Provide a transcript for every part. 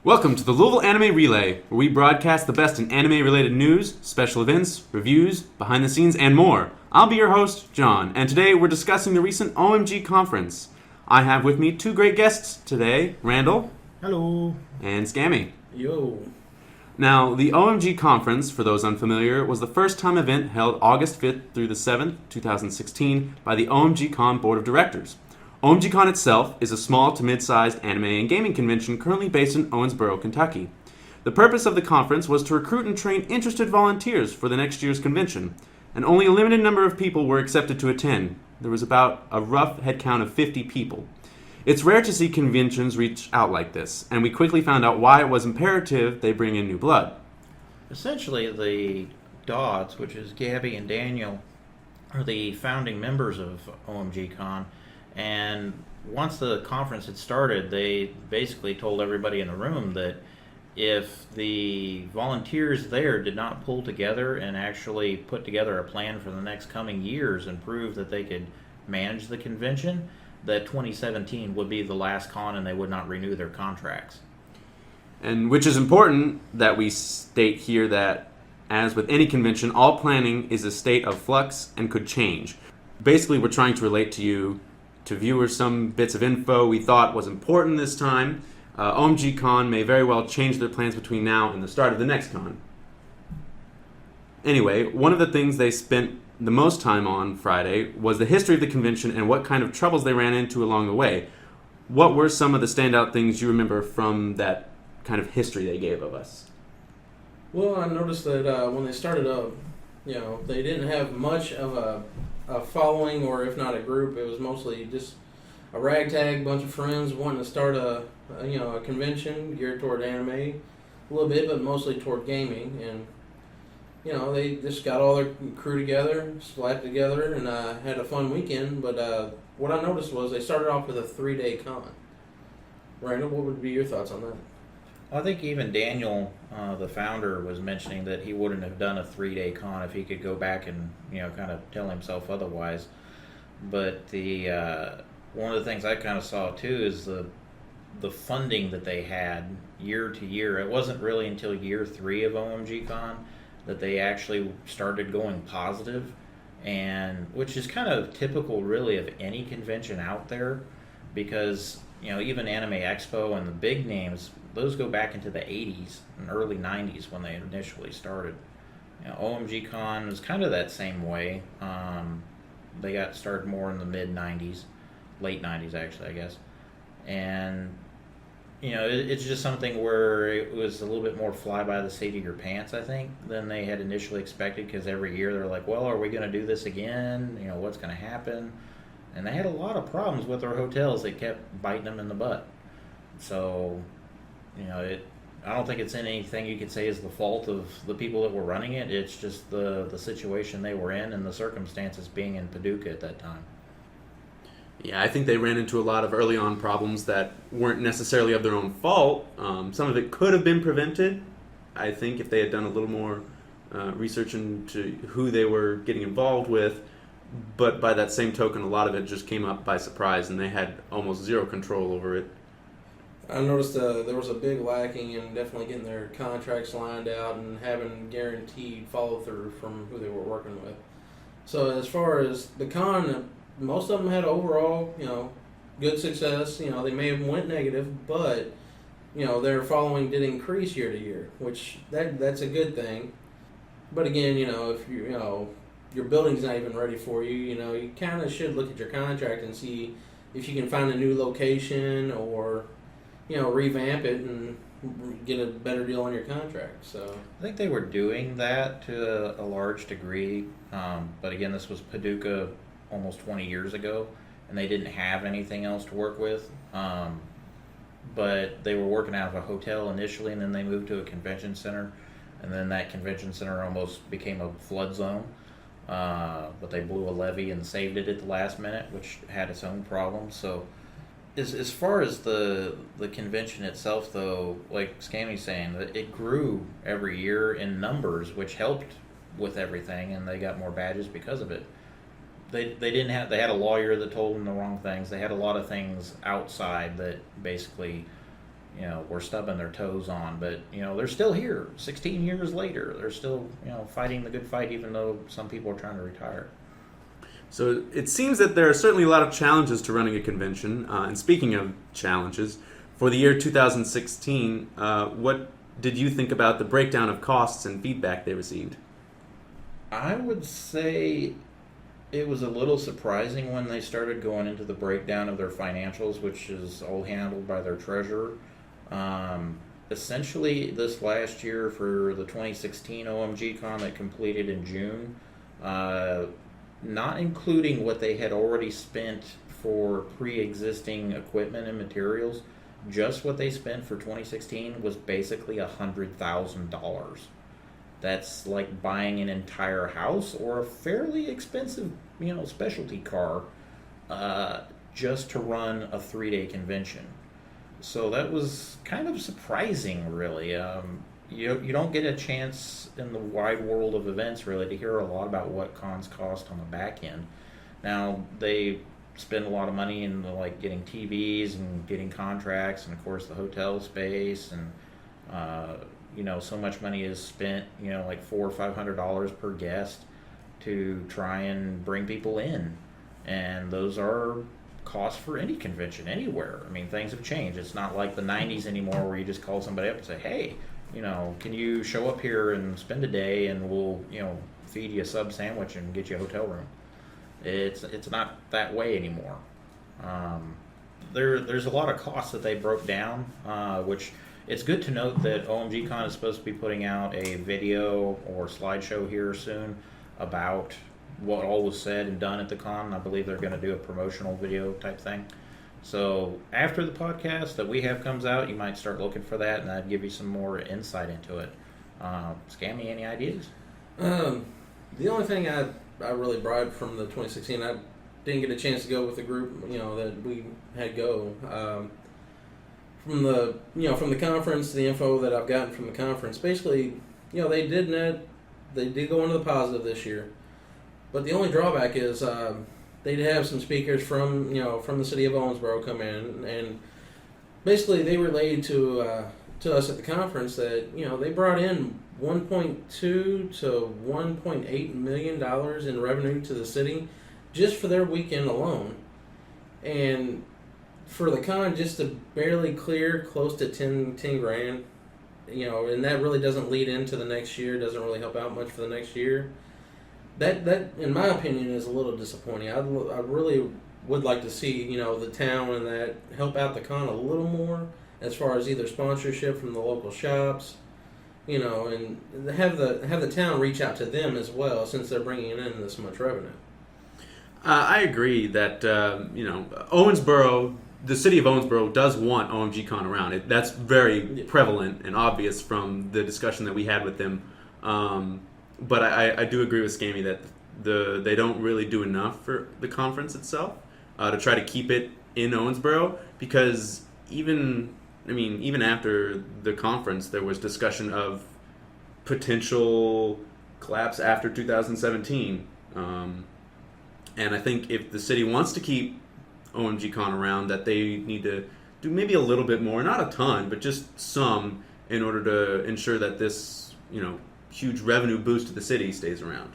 Welcome to the Louisville Anime Relay, where we broadcast the best in anime-related news, special events, reviews, behind the scenes, and more. I'll be your host, John, and today we're discussing the recent OMG conference. I have with me two great guests today, Randall. Hello. And Scammy. Yo. Now, the OMG conference, for those unfamiliar, was the first-time event held August 5th through the 7th, 2016, by the OMG Con Board of Directors. OMG Con itself is a small to mid-sized anime and gaming convention currently based in Owensboro, Kentucky. The purpose of the conference was to recruit and train interested volunteers for the next year's convention, and only a limited number of people were accepted to attend. There was about a rough head count of 50 people. It's rare to see conventions reach out like this, and we quickly found out why it was imperative they bring in new blood. Essentially, the Dodds, which is Gabby and Daniel, are the founding members of OMG Con. And once the conference had started, they basically told everybody in the room that if the volunteers there did not pull together and actually put together a plan for the next coming years and prove that they could manage the convention, that 2017 would be the last con and they would not renew their contracts. And which is important that we state here that, as with any convention, all planning is a state of flux and could change. Basically, we're trying to relate to viewers some bits of info we thought was important this time. OMG Con may very well change their plans between now and the start of the next con. Anyway, one of the things they spent the most time on Friday was the history of the convention and what kind of troubles they ran into along the way. What were some of the standout things you remember from that kind of history they gave of us? Well, I noticed that when they started up, they didn't have much of a following, or if not a group. It was mostly just a ragtag bunch of friends wanting to start a convention geared toward anime, a little bit, but mostly toward gaming. And they just got all their crew together, slapped together, and had a fun weekend. But what I noticed was they started off with a 3-day con. Randall, what would be your thoughts on that? I think even Daniel, the founder, was mentioning that he wouldn't have done a 3-day con if he could go back and kind of tell himself otherwise. But the one of the things I kind of saw too is the funding that they had year to year. It wasn't really until year 3 of OMG Con that they actually started going positive, and which is kind of typical really of any convention out there, because even Anime Expo and the big names, those go back into the 80s and early 90s when they initially started. OMG Con was kind of that same way. They got started more in the mid 90s, late 90s actually, I guess. And it's just something where it was a little bit more fly by the seat of your pants, I think, than they had initially expected, because every year they're like, well, are we going to do this again? What's going to happen? And they had a lot of problems with their hotels that kept biting them in the butt. So, I don't think it's anything you could say is the fault of the people that were running it. It's just the situation they were in and the circumstances being in Paducah at that time. Yeah, I think they ran into a lot of early on problems that weren't necessarily of their own fault. Some of it could have been prevented, I think, if they had done a little more research into who they were getting involved with. But by that same token, a lot of it just came up by surprise, and they had almost zero control over it. I noticed there was a big lacking in definitely getting their contracts lined out and having guaranteed follow-through from who they were working with. So as far as the con, most of them had overall, good success. They may have went negative, but, their following did increase year to year, which that's a good thing. But again, if your building's not even ready for you, you kind of should look at your contract and see if you can find a new location or revamp it and get a better deal on your contract. So I think they were doing that to a large degree, but again, this was Paducah almost 20 years ago, and they didn't have anything else to work with. But they were working out of a hotel initially, and then they moved to a convention center, and then that convention center almost became a flood zone. But they blew a levee and saved it at the last minute, which had its own problems. So as far as the convention itself, though, like Scammy's saying, it grew every year in numbers, which helped with everything, and they got more badges because of it. They had a lawyer that told them the wrong things. They had a lot of things outside that basically were stubbing their toes on. But they're still here. 16 years later, they're still fighting the good fight, even though some people are trying to retire. So it seems that there are certainly a lot of challenges to running a convention. And speaking of challenges, for the year 2016, what did you think about the breakdown of costs and feedback they received? I would say it was a little surprising when they started going into the breakdown of their financials, which is all handled by their treasurer. Essentially, this last year for the 2016 OMG Con that completed in June, not including what they had already spent for pre-existing equipment and materials, just what they spent for 2016 was basically $100,000. That's like buying an entire house or a fairly expensive, specialty car, just to run a 3-day convention. So that was kind of surprising, really. You don't get a chance in the wide world of events, really, to hear a lot about what cons cost on the back end. Now, they spend a lot of money in getting TVs and getting contracts, and of course the hotel space, and so much money is spent, like $400 or $500 per guest to try and bring people in, and those are costs for any convention anywhere. I mean, things have changed. It's not like the 90s anymore where you just call somebody up and say, hey, can you show up here and spend a day and we'll feed you a sub sandwich and get you a hotel room. It's not that way anymore. There's a lot of costs that they broke down, which it's good to note that OMG Con is supposed to be putting out a video or slideshow here soon about what all was said and done at the con. I believe they're going to do a promotional video type thing. So after the podcast that we have comes out, you might start looking for that, and that'd give you some more insight into it. Scammy, any ideas? The only thing I really bribed from the 2016, I didn't get a chance to go with the group, that we had go. From the conference, the info that I've gotten from the conference, basically, they did go into the positive this year. But the only drawback is they did have some speakers from the city of Owensboro come in, and basically they relayed to us at the conference that they brought in $1.2 to $1.8 million in revenue to the city just for their weekend alone, and for the con just to barely clear close to 10 grand, and that really doesn't lead into the next year, doesn't really help out much for the next year. That in my opinion is a little disappointing. I really would like to see the town and that help out the con a little more as far as either sponsorship from the local shops, and have the town reach out to them as well, since they're bringing in this much revenue. I agree that Owensboro, the city of Owensboro, does want OMG Con around. That's very prevalent and obvious from the discussion that we had with them. But I do agree with Scammy that they don't really do enough for the conference itself to try to keep it in Owensboro, because even after the conference there was discussion of potential collapse after 2017. And I think if the city wants to keep OMG Con around, that they need to do maybe a little bit more, not a ton, but just some, in order to ensure that this huge revenue boost to the city stays around.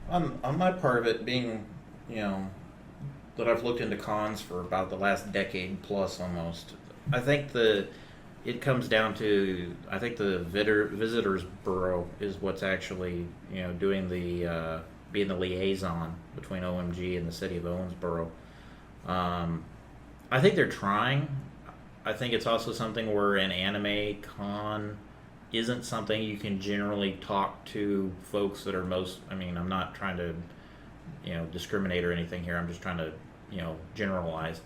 On my part of it, being that I've looked into cons for about the last decade plus almost, I think it comes down to, I think the visitors bureau is what's actually doing the being the liaison between OMG and the city of Owensboro. I think they're trying. I think it's also something where an anime con isn't something you can generally talk to folks that are I'm not trying to discriminate or anything here. I'm just trying to generalize.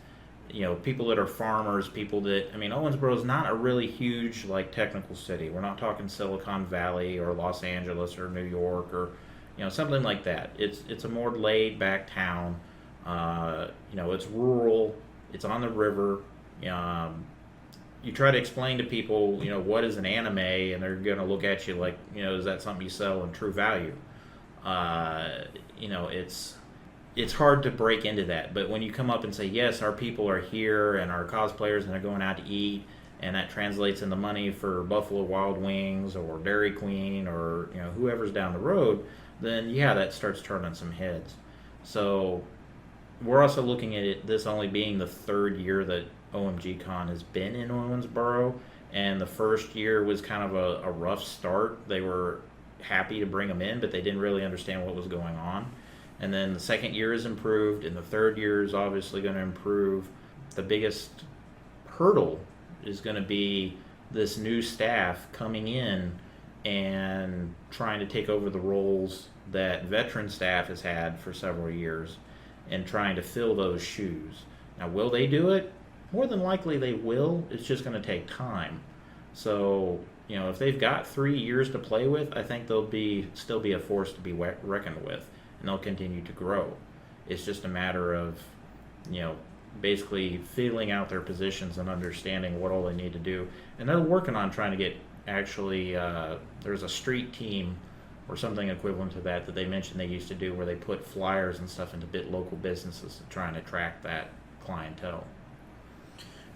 People that are farmers, people that Owensboro is not a really huge technical city. We're not talking Silicon Valley or Los Angeles or New York or something like that. It's a more laid back town. It's rural. It's on the river. You try to explain to people, what is an anime, and they're going to look at you like, is that something you sell in True Value? It's hard to break into that. But when you come up and say, yes, our people are here and our cosplayers and they're going out to eat, and that translates into money for Buffalo Wild Wings or Dairy Queen or whoever's down the road, then yeah, that starts turning some heads. So we're also looking at this only being the third year that OMG Con has been in Owensboro, and the first year was kind of a rough start. They were happy to bring them in, but they didn't really understand what was going on. And then the second year is improved, and the third year is obviously going to improve. The biggest hurdle is going to be this new staff coming in and trying to take over the roles that veteran staff has had for several years and trying to fill those shoes. Now, will they do it? More than likely they will. It's just going to take time. So, if they've got 3 years to play with, I think they'll still be a force to be reckoned with, and they'll continue to grow. It's just a matter of, basically feeling out their positions and understanding what all they need to do. And they're working on trying to get, actually, there's a street team or something equivalent to that they mentioned they used to do, where they put flyers and stuff into local businesses to try and attract that clientele.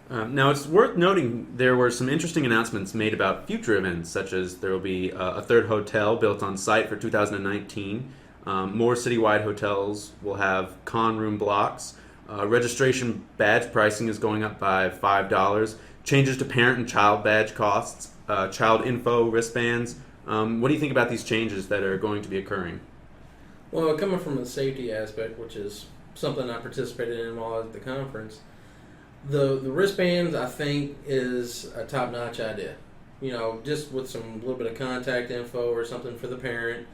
Now, it's worth noting there were some interesting announcements made about future events, such as there will be a third hotel built on site for 2019. More citywide hotels will have con room blocks. Registration badge pricing is going up by $5. Changes to parent and child badge costs. Child info wristbands. What do you think about these changes that are going to be occurring? Well, coming from a safety aspect, which is something I participated in while I was at the conference, the wristbands, I think, is a top-notch idea. Just with some little bit of contact info or something for the parent,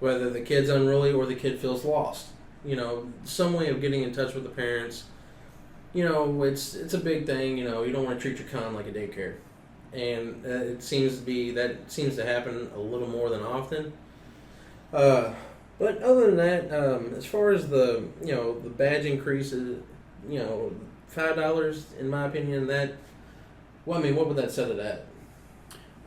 whether the kid's unruly or the kid feels lost. Some way of getting in touch with the parents. It's a big thing. You don't want to treat your con like a daycare. And it seems to happen a little more than often. But other than that, as far as the badge increases, $5 in my opinion, what would that set it at?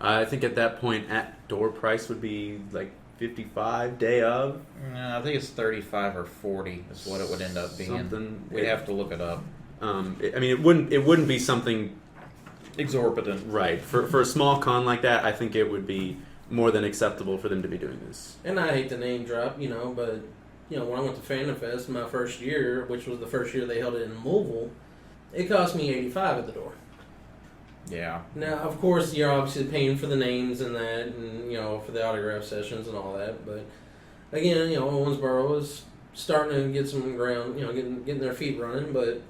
I think at that point, at door price would be like $55 day of. No, I think it's 35 or 40 is what it would end up being. We'd have to look it up. It wouldn't be something exorbitant, right? For a small con like that, I think it would be more than acceptable for them to be doing this. And I hate to name drop, but when I went to Fandom Fest my first year, which was the first year they held it in Louisville, it cost me $85 at the door. Yeah. Now, of course, you're obviously paying for the names and that, and for the autograph sessions and all that. But again, Owensboro is starting to get some ground, getting their feet running. But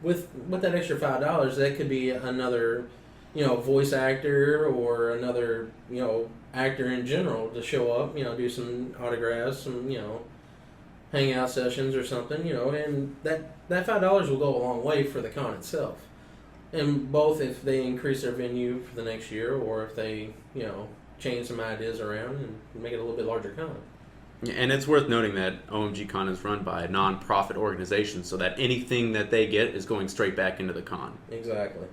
with that extra $5, that could be another, voice actor or another, actor in general to show up, do some autographs, some, hangout sessions or something, and that $5 will go a long way for the con itself. And both if they increase their venue for the next year or if they, change some ideas around and make it a little bit larger con. And it's worth noting that OMG Con is run by a non-profit organization, so that anything that they get is going straight back into the con. Exactly.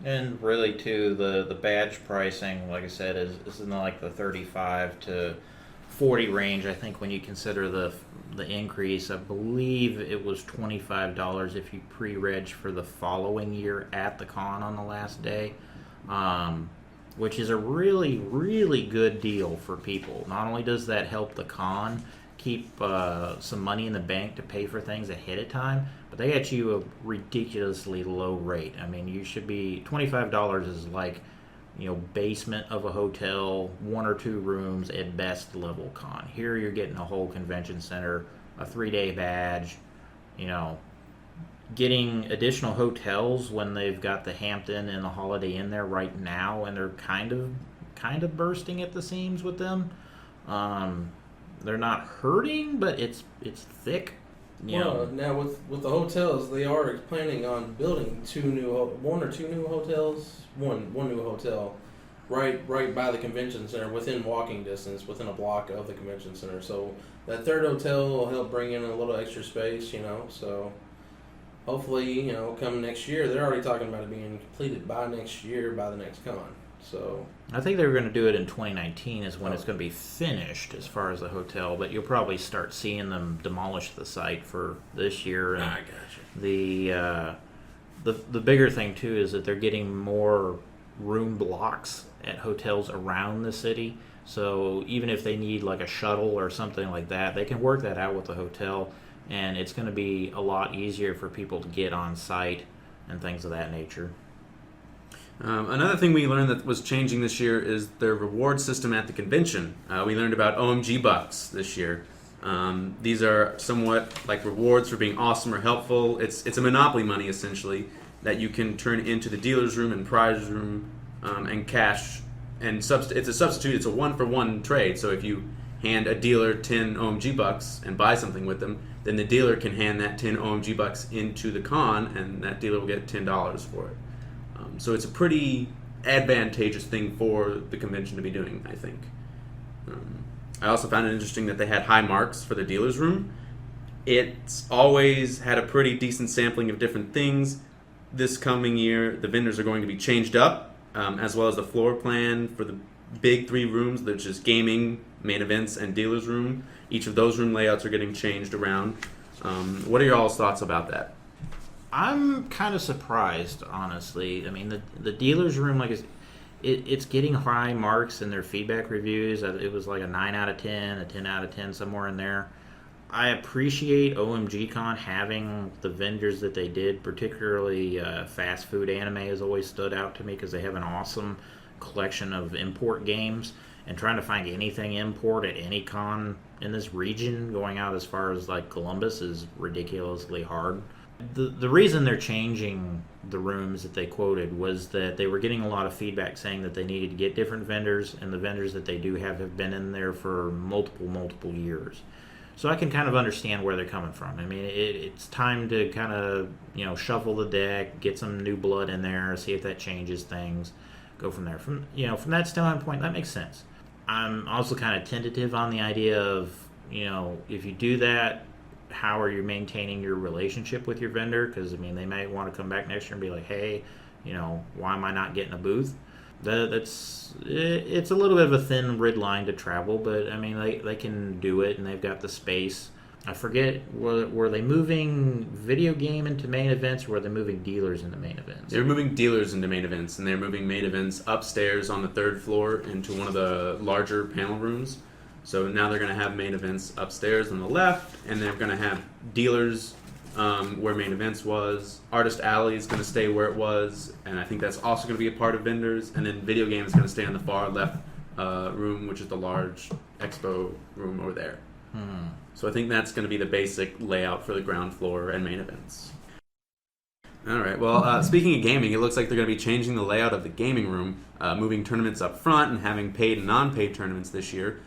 And really, too, the badge pricing, like I said, is in like the 35 to 40 range. I think when you consider the increase, I believe it was $25 if you pre-reg for the following year at the con on the last day, which is a really, really good deal for people. Not only does that help the con keep some money in the bank to pay for things ahead of time, but they get you a ridiculously low rate. I mean, you should be $25 is like, basement of a hotel, 1 or 2 rooms at best level con. Here you're getting a whole convention center, a 3-day badge, getting additional hotels when they've got the Hampton and the Holiday Inn there right now, and they're kind of bursting at the seams with them. They're not hurting, but it's thick. Now with the hotels, they are planning on building 1 or 2 new hotels. One new hotel, right by the convention center, within walking distance, within a block of the convention center. So that third hotel will help bring in a little extra space, So hopefully, come next year, they're already talking about it being completed by next year, by the next con. So I think they were going to do it in 2019 is when it's going to be finished as far as the hotel, but you'll probably start seeing them demolish the site for this year. And I gotcha. The bigger thing too is that they're getting more room blocks at hotels around the city. So even if they need like a shuttle or something like that, they can work that out with the hotel, and it's going to be a lot easier for people to get on site and things of that nature. Another thing we learned that was changing this year is their reward system at the convention. We learned about OMG bucks this year. These are somewhat like rewards for being awesome or helpful. It's a monopoly money essentially that you can turn into the dealer's room and prize room and cash. And it's a substitute. It's a one-for-one trade. So if you hand a dealer 10 OMG bucks and buy something with them, then the dealer can hand that 10 OMG bucks into the con, and that dealer will get $10 for it. So it's a pretty advantageous thing for the convention to be doing, I think. I also found it interesting that they had high marks for the dealer's room. It's always had a pretty decent sampling of different things. This coming year, the vendors are going to be changed up, as well as the floor plan for the big 3 rooms, which is gaming, main events, and dealer's room. Each of those room layouts are getting changed around. What are your all's thoughts about that? I'm kind of surprised, honestly. I mean, the dealer's room, like, it's getting high marks in their feedback reviews. It was like a 9 out of 10, a 10 out of 10, somewhere in there. I appreciate OMG Con having the vendors that they did, particularly Fast Food Anime has always stood out to me because they have an awesome collection of import games, and trying to find anything import at any con in this region, going out as far as like Columbus, is ridiculously hard. The reason they're changing the rooms that they quoted was that they were getting a lot of feedback saying that they needed to get different vendors, and the vendors that they do have been in there for multiple years. So I can kind of understand where they're coming from. I mean, it's time to kind of, shuffle the deck, get some new blood in there, see if that changes things, go from there. From that standpoint, that makes sense. I'm also kind of tentative on the idea of, if you do that, how are you maintaining your relationship with your vendor? Because, I mean, they might want to come back next year and be like, hey, why am I not getting a booth? It's a little bit of a thin red line to travel, but, I mean, they can do it, and they've got the space. I forget, were they moving video game into main events, or were they moving dealers into main events? They were moving dealers into main events, and they're moving main events upstairs on the 3rd floor into one of the larger panel rooms. So now they're going to have main events upstairs on the left, and they're going to have dealers where main events was. Artist Alley is going to stay where it was, and I think that's also going to be a part of vendors. And then video game is going to stay on the far left room, which is the large expo room over there. So I think that's going to be the basic layout for the ground floor and main events. All right. Well, speaking of gaming, it looks like they're going to be changing the layout of the gaming room, moving tournaments up front and having paid and non-paid tournaments this year.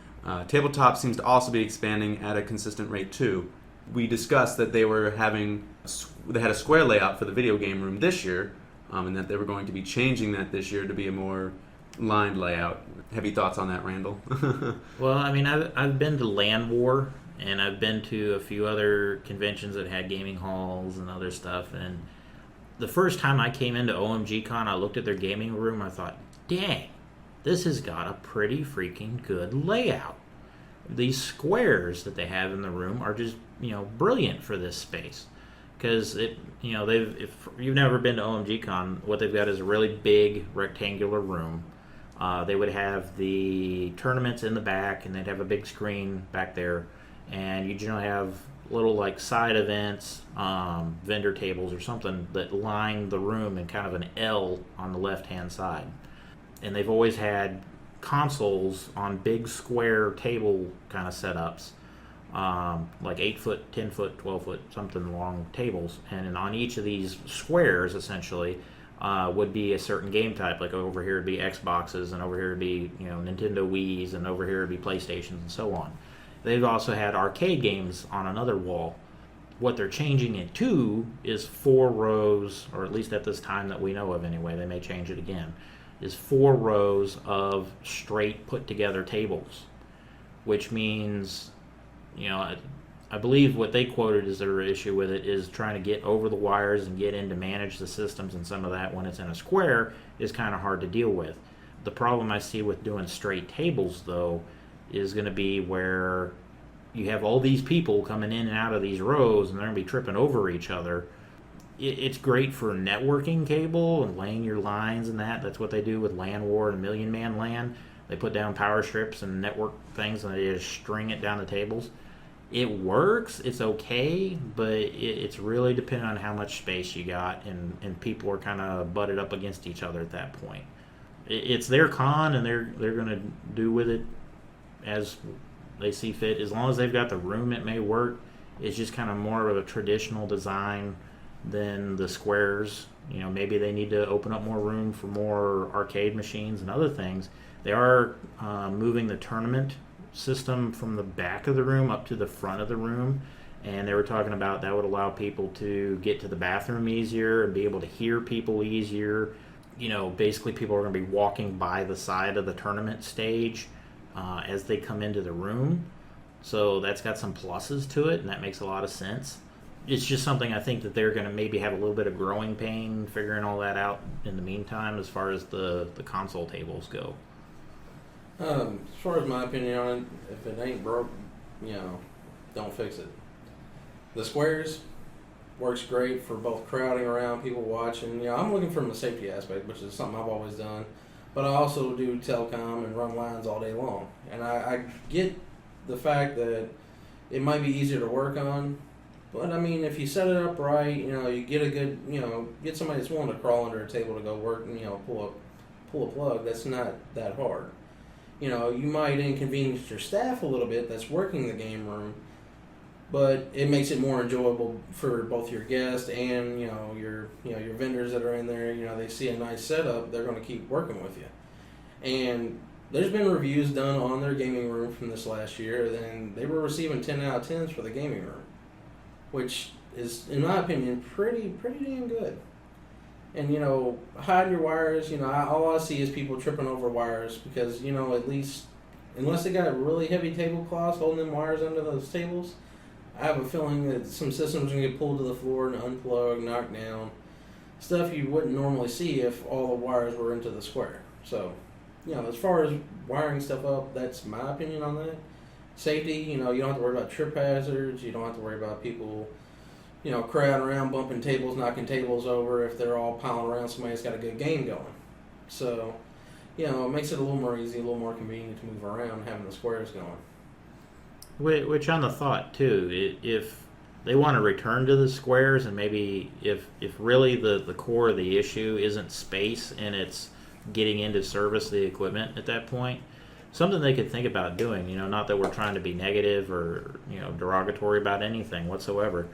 Tabletop seems to also be expanding at a consistent rate too. We discussed that they had a square layout for the video game room this year, and that they were going to be changing that this year to be a more lined layout. Have you thoughts on that, Randall? Well, I mean, I've been to Land War, and I've been to a few other conventions that had gaming halls and other stuff, and the first time I came into OMG Con, I looked at their gaming room, I thought, dang, this has got a pretty freaking good layout. These squares that they have in the room are just, brilliant for this space. Because if you've never been to OMG Con, what they've got is a really big rectangular room. They would have the tournaments in the back, and they'd have a big screen back there. And you generally have little like side events, vendor tables or something that line the room in kind of an L on the left-hand side. And they've always had consoles on big square table kind of setups, like 8 foot, 10 foot, 12 foot, something long tables. And on each of these squares, essentially, would be a certain game type. Like over here would be Xboxes, and over here would be Nintendo Wii's, and over here would be PlayStations, and so on. They've also had arcade games on another wall. What they're changing it to is 4 rows, or at least at this time that we know of anyway, they may change it again, is 4 rows of straight put together tables, which means, I believe what they quoted as their issue with it is trying to get over the wires and get in to manage the systems, and some of that when it's in a square is kind of hard to deal with. The problem I see with doing straight tables, though, is going to be where you have all these people coming in and out of these rows, and they're going to be tripping over each other. it's great for networking cable and laying your lines and that. That's what they do with LAN War and Million Man LAN. They put down power strips and network things and they just string it down the tables. It works, it's okay, but it's really dependent on how much space you got, and people are kind of butted up against each other at that point. It's their con, and they're going to do with it as they see fit. As long as they've got the room, it may work. It's just kind of more of a traditional design than the squares. You know, maybe they need to open up more room for more arcade machines and other things. They are moving the tournament system from the back of the room up to the front of the room, and they were talking about that would allow people to get to the bathroom easier and be able to hear people easier. You know, basically people are going to be walking by the side of the tournament stage as they come into the room, so that's got some pluses to it, and that makes a lot of sense. It's just something I think that they're going to maybe have a little bit of growing pain figuring all that out in the meantime as far as the console tables go. As far as my opinion on it, if it ain't broke, don't fix it. The squares works great for both crowding around, people watching. I'm looking from the safety aspect, which is something I've always done. But I also do telecom and run lines all day long. And I get the fact that it might be easier to work on. But, I mean, if you set it up right, you get a good, get somebody that's willing to crawl under a table to go work and, pull a plug, that's not that hard. You might inconvenience your staff a little bit that's working the game room, but it makes it more enjoyable for both your guests and your vendors that are in there. They see a nice setup, they're going to keep working with you. And there's been reviews done on their gaming room from this last year, and they were receiving 10 out of 10s for the gaming room, which is, in my opinion, pretty damn good. And, hide your wires. All I see is people tripping over wires because, at least, unless they got really heavy tablecloths holding them wires under those tables, I have a feeling that some systems are going to get pulled to the floor and unplugged, knocked down. Stuff you wouldn't normally see if all the wires were into the square. So, as far as wiring stuff up, that's my opinion on that. Safety, you don't have to worry about trip hazards. You don't have to worry about people crowding around, bumping tables, knocking tables over if they're all piling around somebody that's got a good game going. So, it makes it a little more easy, a little more convenient to move around having the squares going. Which on the thought, too, if they want to return to the squares and maybe if really the core of the issue isn't space and it's getting in to service the equipment at that point, something they could think about doing, not that we're trying to be negative or, derogatory about anything whatsoever,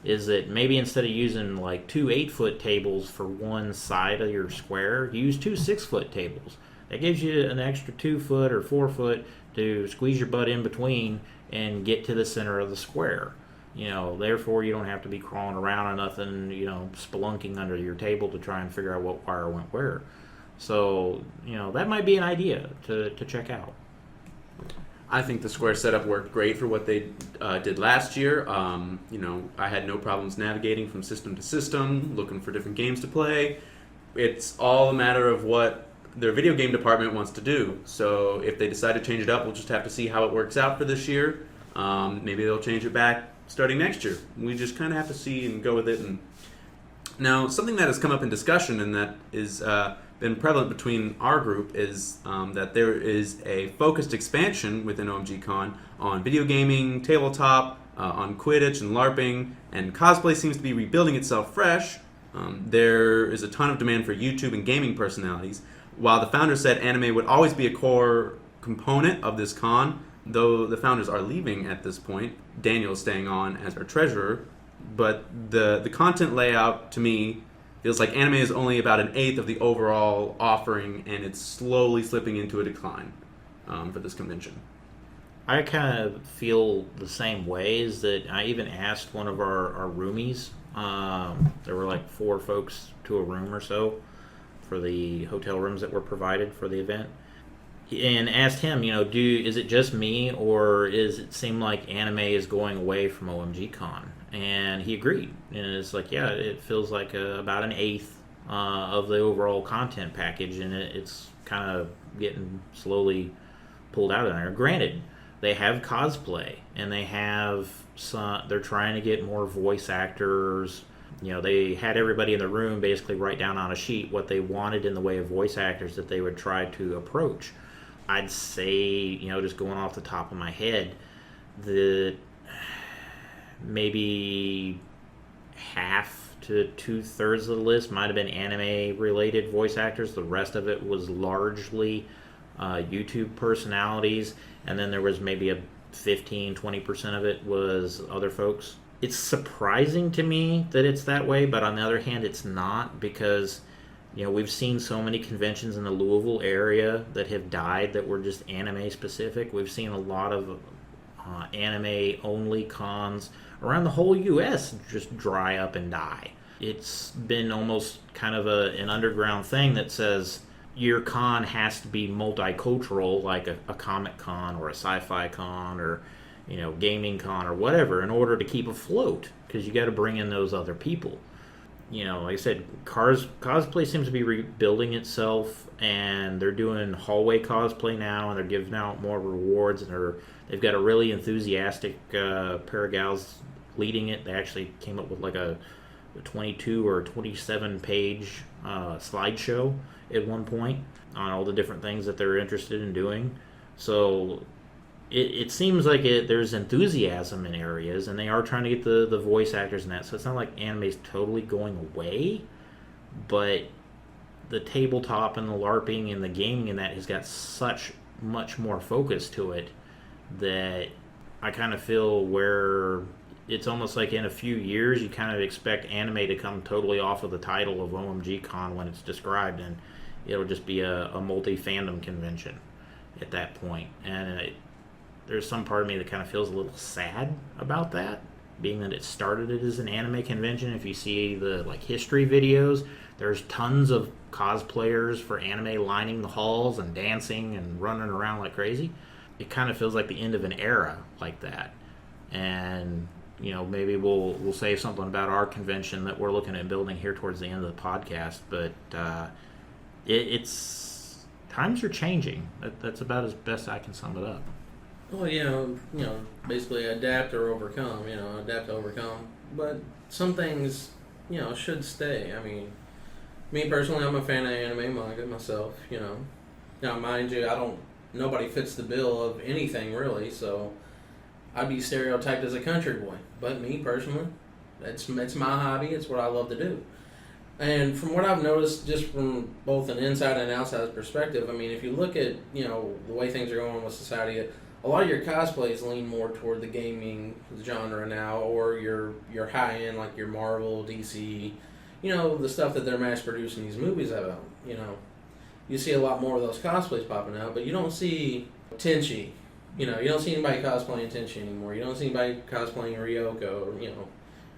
is that maybe instead of using like 2 8-foot tables for one side of your square, use 2 6-foot tables. That gives you an extra 2 foot or 4 foot to squeeze your butt in between and get to the center of the square. Therefore you don't have to be crawling around or nothing, spelunking under your table to try and figure out what wire went where. So, that might be an idea to check out. I think the square setup worked great for what they did last year. I had no problems navigating from system to system, looking for different games to play. It's all a matter of what their video game department wants to do. So if they decide to change it up, we'll just have to see how it works out for this year. Maybe they'll change it back starting next year. We just kind of have to see and go with it. And now, something that has come up in discussion and that is been prevalent between our group is that there is a focused expansion within OMG Con on video gaming, tabletop, on Quidditch and LARPing, and cosplay seems to be rebuilding itself fresh. There is a ton of demand for YouTube and gaming personalities. While the founder said anime would always be a core component of this con, though the founders are leaving at this point, Daniel's staying on as our treasurer, but the content layout to me feels like anime is only about an eighth of the overall offering, and it's slowly slipping into a decline for this convention. I kind of feel the same ways. That I even asked one of our roomies. There were like 4 folks to a room or so for the hotel rooms that were provided for the event, and asked him, is it just me or is it seem like anime is going away from OMG Con? And he agreed. And it's like, yeah, it feels like about an eighth of the overall content package, and it's kind of getting slowly pulled out of there. Granted, they have cosplay, and they have they're trying to get more voice actors. They had everybody in the room basically write down on a sheet what they wanted in the way of voice actors that they would try to approach. I'd say, just going off the top of my head, that maybe half to 2/3 of the list might have been anime-related voice actors. The rest of it was largely YouTube personalities, and then there was maybe a 15-20% of it was other folks. It's surprising to me that it's that way, but on the other hand, it's not, because we've seen so many conventions in the Louisville area that have died that were just anime specific. We've seen a lot of anime only cons around the whole U.S. just dry up and die. It's been almost kind of an underground thing that says your con has to be multicultural, like a comic con or a sci-fi con or gaming con or whatever, in order to keep afloat, because you got to bring in those other people. Like I said, cosplay seems to be rebuilding itself, and they're doing hallway cosplay now, and they're giving out more rewards, and they've got a really enthusiastic pair of gals leading it. They actually came up with like a 22 or 27 page slideshow at one point on all the different things that they're interested in doing. So it seems like there's enthusiasm in areas, and they are trying to get the voice actors in that. So it's not like anime's totally going away, but the tabletop and the LARPing and the gaming and that has got such much more focus to it that I kind of feel where it's almost like in a few years you kind of expect anime to come totally off of the title of OMG Con when it's described, and it'll just be a multi-fandom convention at that point. And there's some part of me that kind of feels a little sad about that, being that it started it as an anime convention. If you see the history videos, there's tons of cosplayers for anime lining the halls and dancing and running around like crazy. It kind of feels like the end of an era like that. And maybe we'll say something about our convention that we're looking at building here towards the end of the podcast. But it's times are changing. That's about as best I can sum it up. Well, basically adapt or overcome. Adapt to overcome. But some things, should stay. I mean, me personally, I'm a fan of anime manga myself. Now mind you, nobody fits the bill of anything really, so I'd be stereotyped as a country boy. But me personally, it's my hobby. It's what I love to do. And from what I've noticed, just from both an inside and outside perspective, I mean, if you look at the way things are going with society, a lot of your cosplays lean more toward the gaming genre now, or your high end, like your Marvel, DC, the stuff that they're mass producing these movies about. You see a lot more of those cosplays popping out, but you don't see Tenchi. You don't see anybody cosplaying Tenchi anymore. You don't see anybody cosplaying Ryoko, or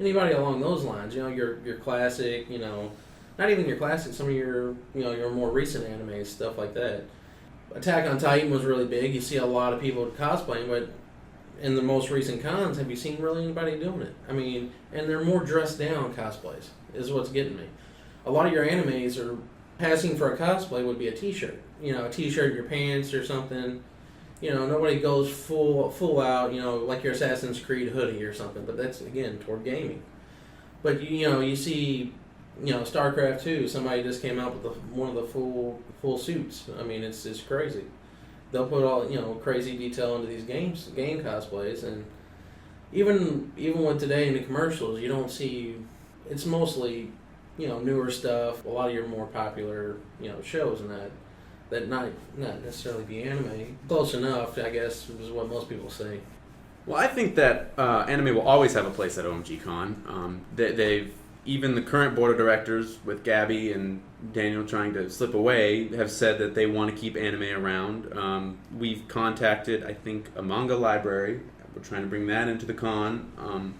anybody along those lines. Your classic, not even your classic, some of your your more recent animes, stuff like that. Attack on Titan was really big. You see a lot of people cosplaying, but in the most recent cons, have you seen really anybody doing it? I mean, and they're more dressed down cosplays, is what's getting me. A lot of your animes are passing for a cosplay would be a t-shirt. A t-shirt, your pants or something. Nobody goes full out, like your Assassin's Creed hoodie or something, but that's, again, toward gaming. But, you see, StarCraft 2, somebody just came out with one of the full suits. I mean, it's crazy. They'll put all, crazy detail into these game cosplays, and even with today in the commercials, you don't see, it's mostly, newer stuff, a lot of your more popular, shows and that not necessarily be anime. Close enough, I guess, is what most people say. Well, I think that anime will always have a place at OMG Con. They've even the current board of directors, with Gabby and Daniel trying to slip away, have said that they want to keep anime around. We've contacted, I think, a manga library. We're trying to bring that into the con.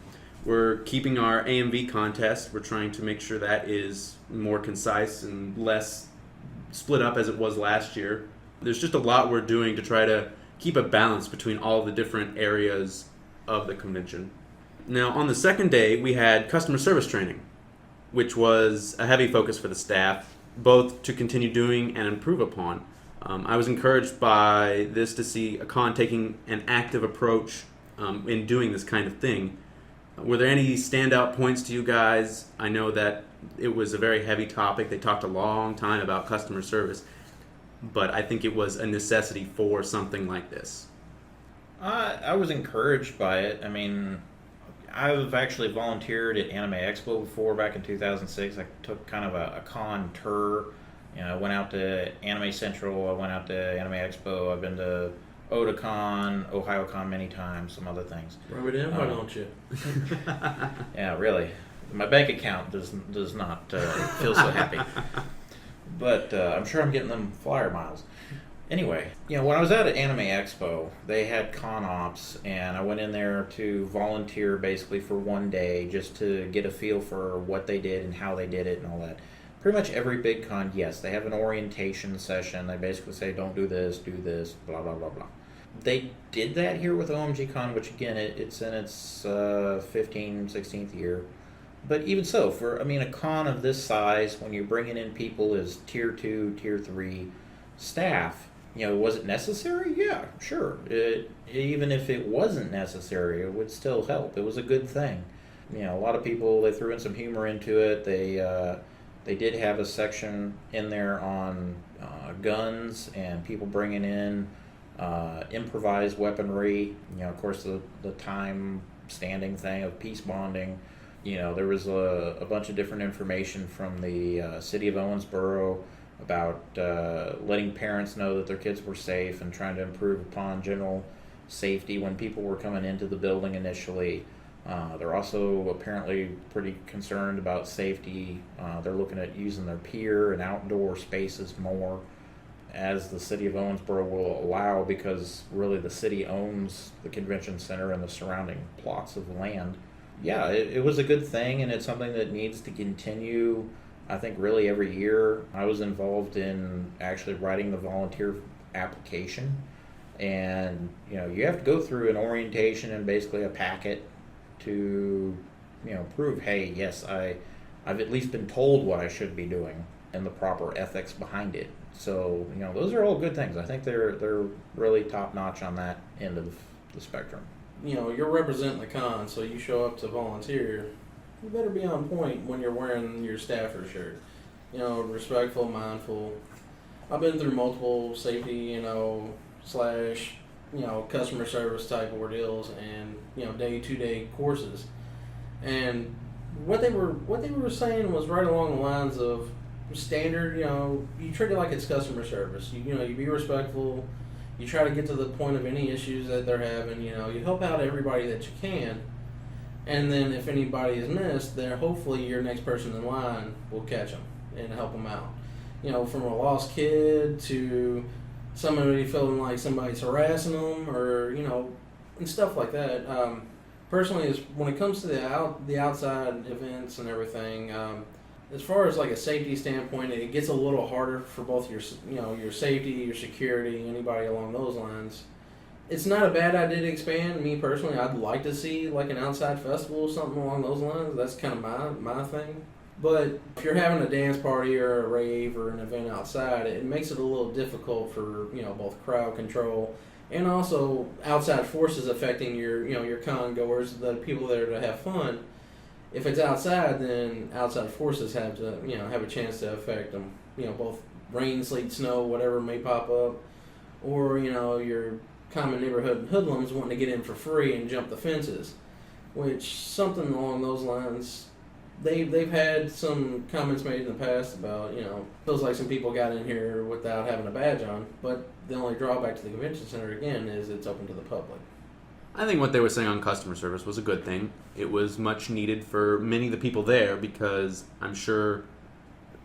We're keeping our AMV contest. We're trying to make sure that is more concise and less split up as it was last year. There's just a lot we're doing to try to keep a balance between all the different areas of the convention. Now, on the second day, we had customer service training, which was a heavy focus for the staff, both to continue doing and improve upon. I was encouraged by this to see a con taking an active approach in doing this kind of thing. Were there any standout points to you guys? I know that it was a very heavy topic. They talked a long time about customer service, but I think it was a necessity for something like this. I was encouraged by it. I mean, I've actually volunteered at Anime Expo before back in 2006. I took kind of a con tour. I went out to Anime Central. I went out to Anime Expo. I've been to Otakon, OhioCon many times, some other things. Rub it in, why don't you? Yeah, really. My bank account does not feel so happy. But I'm sure I'm getting them flyer miles. Anyway, when I was at Anime Expo, they had con ops, and I went in there to volunteer basically for one day just to get a feel for what they did and how they did it and all that. Pretty much every big con, yes, they have an orientation session. They basically say, don't do this, blah, blah, blah, blah. They did that here with OMG Con, which again, it's in its 15th, 16th year. But even so, for a con of this size, when you're bringing in people as tier 2, tier 3 staff, was it necessary? Yeah, sure. Even if it wasn't necessary, it would still help. It was a good thing. A lot of people, they threw in some humor into it. They did have a section in there on guns and people bringing in improvised weaponry. Of course, the time standing thing of peace bonding. There was a bunch of different information from the city of Owensboro about letting parents know that their kids were safe and trying to improve upon general safety when people were coming into the building initially. They're also apparently pretty concerned about safety. They're looking at using their pier and outdoor spaces more, as the city of Owensboro will allow, because really the city owns the convention center and the surrounding plots of land. Yeah, it was a good thing, and it's something that needs to continue, I think, really every year. I was involved in actually writing the volunteer application, and you have to go through an orientation and basically a packet to prove, hey, yes, I've at least been told what I should be doing and the proper ethics behind it. So those are all good things. I think they're really top notch on that end of the spectrum. You're representing the con, so you show up to volunteer. You better be on point when you're wearing your staffer shirt. Respectful, mindful. I've been through multiple safety, slash, customer service type ordeals and day to day courses, and what they were saying was right along the lines of standard. You treat it like it's customer service. You be respectful. You try to get to the point of any issues that they're having. You help out everybody that you can, and then if anybody is missed, then hopefully your next person in line will catch them and help them out. From a lost kid to somebody feeling like somebody's harassing them, or and stuff like that. Personally, is when it comes to the outside events and everything, as far as like a safety standpoint, it gets a little harder for both your your safety, your security, anybody along those lines. It's not a bad idea to expand. Me personally, I'd like to see like an outside festival or something along those lines. That's kind of my thing. But if you're having a dance party or a rave or an event outside, it makes it a little difficult for both crowd control and also outside forces affecting your con goers, the people there to have fun. If it's outside, then outside forces have to have a chance to affect them. Both rain, sleet, snow, whatever may pop up, or your common neighborhood hoodlums wanting to get in for free and jump the fences, which something along those lines. They've had some comments made in the past about, feels like some people got in here without having a badge on, but the only drawback to the convention center, again, is it's open to the public. I think what they were saying on customer service was a good thing. It was much needed for many of the people there, because I'm sure,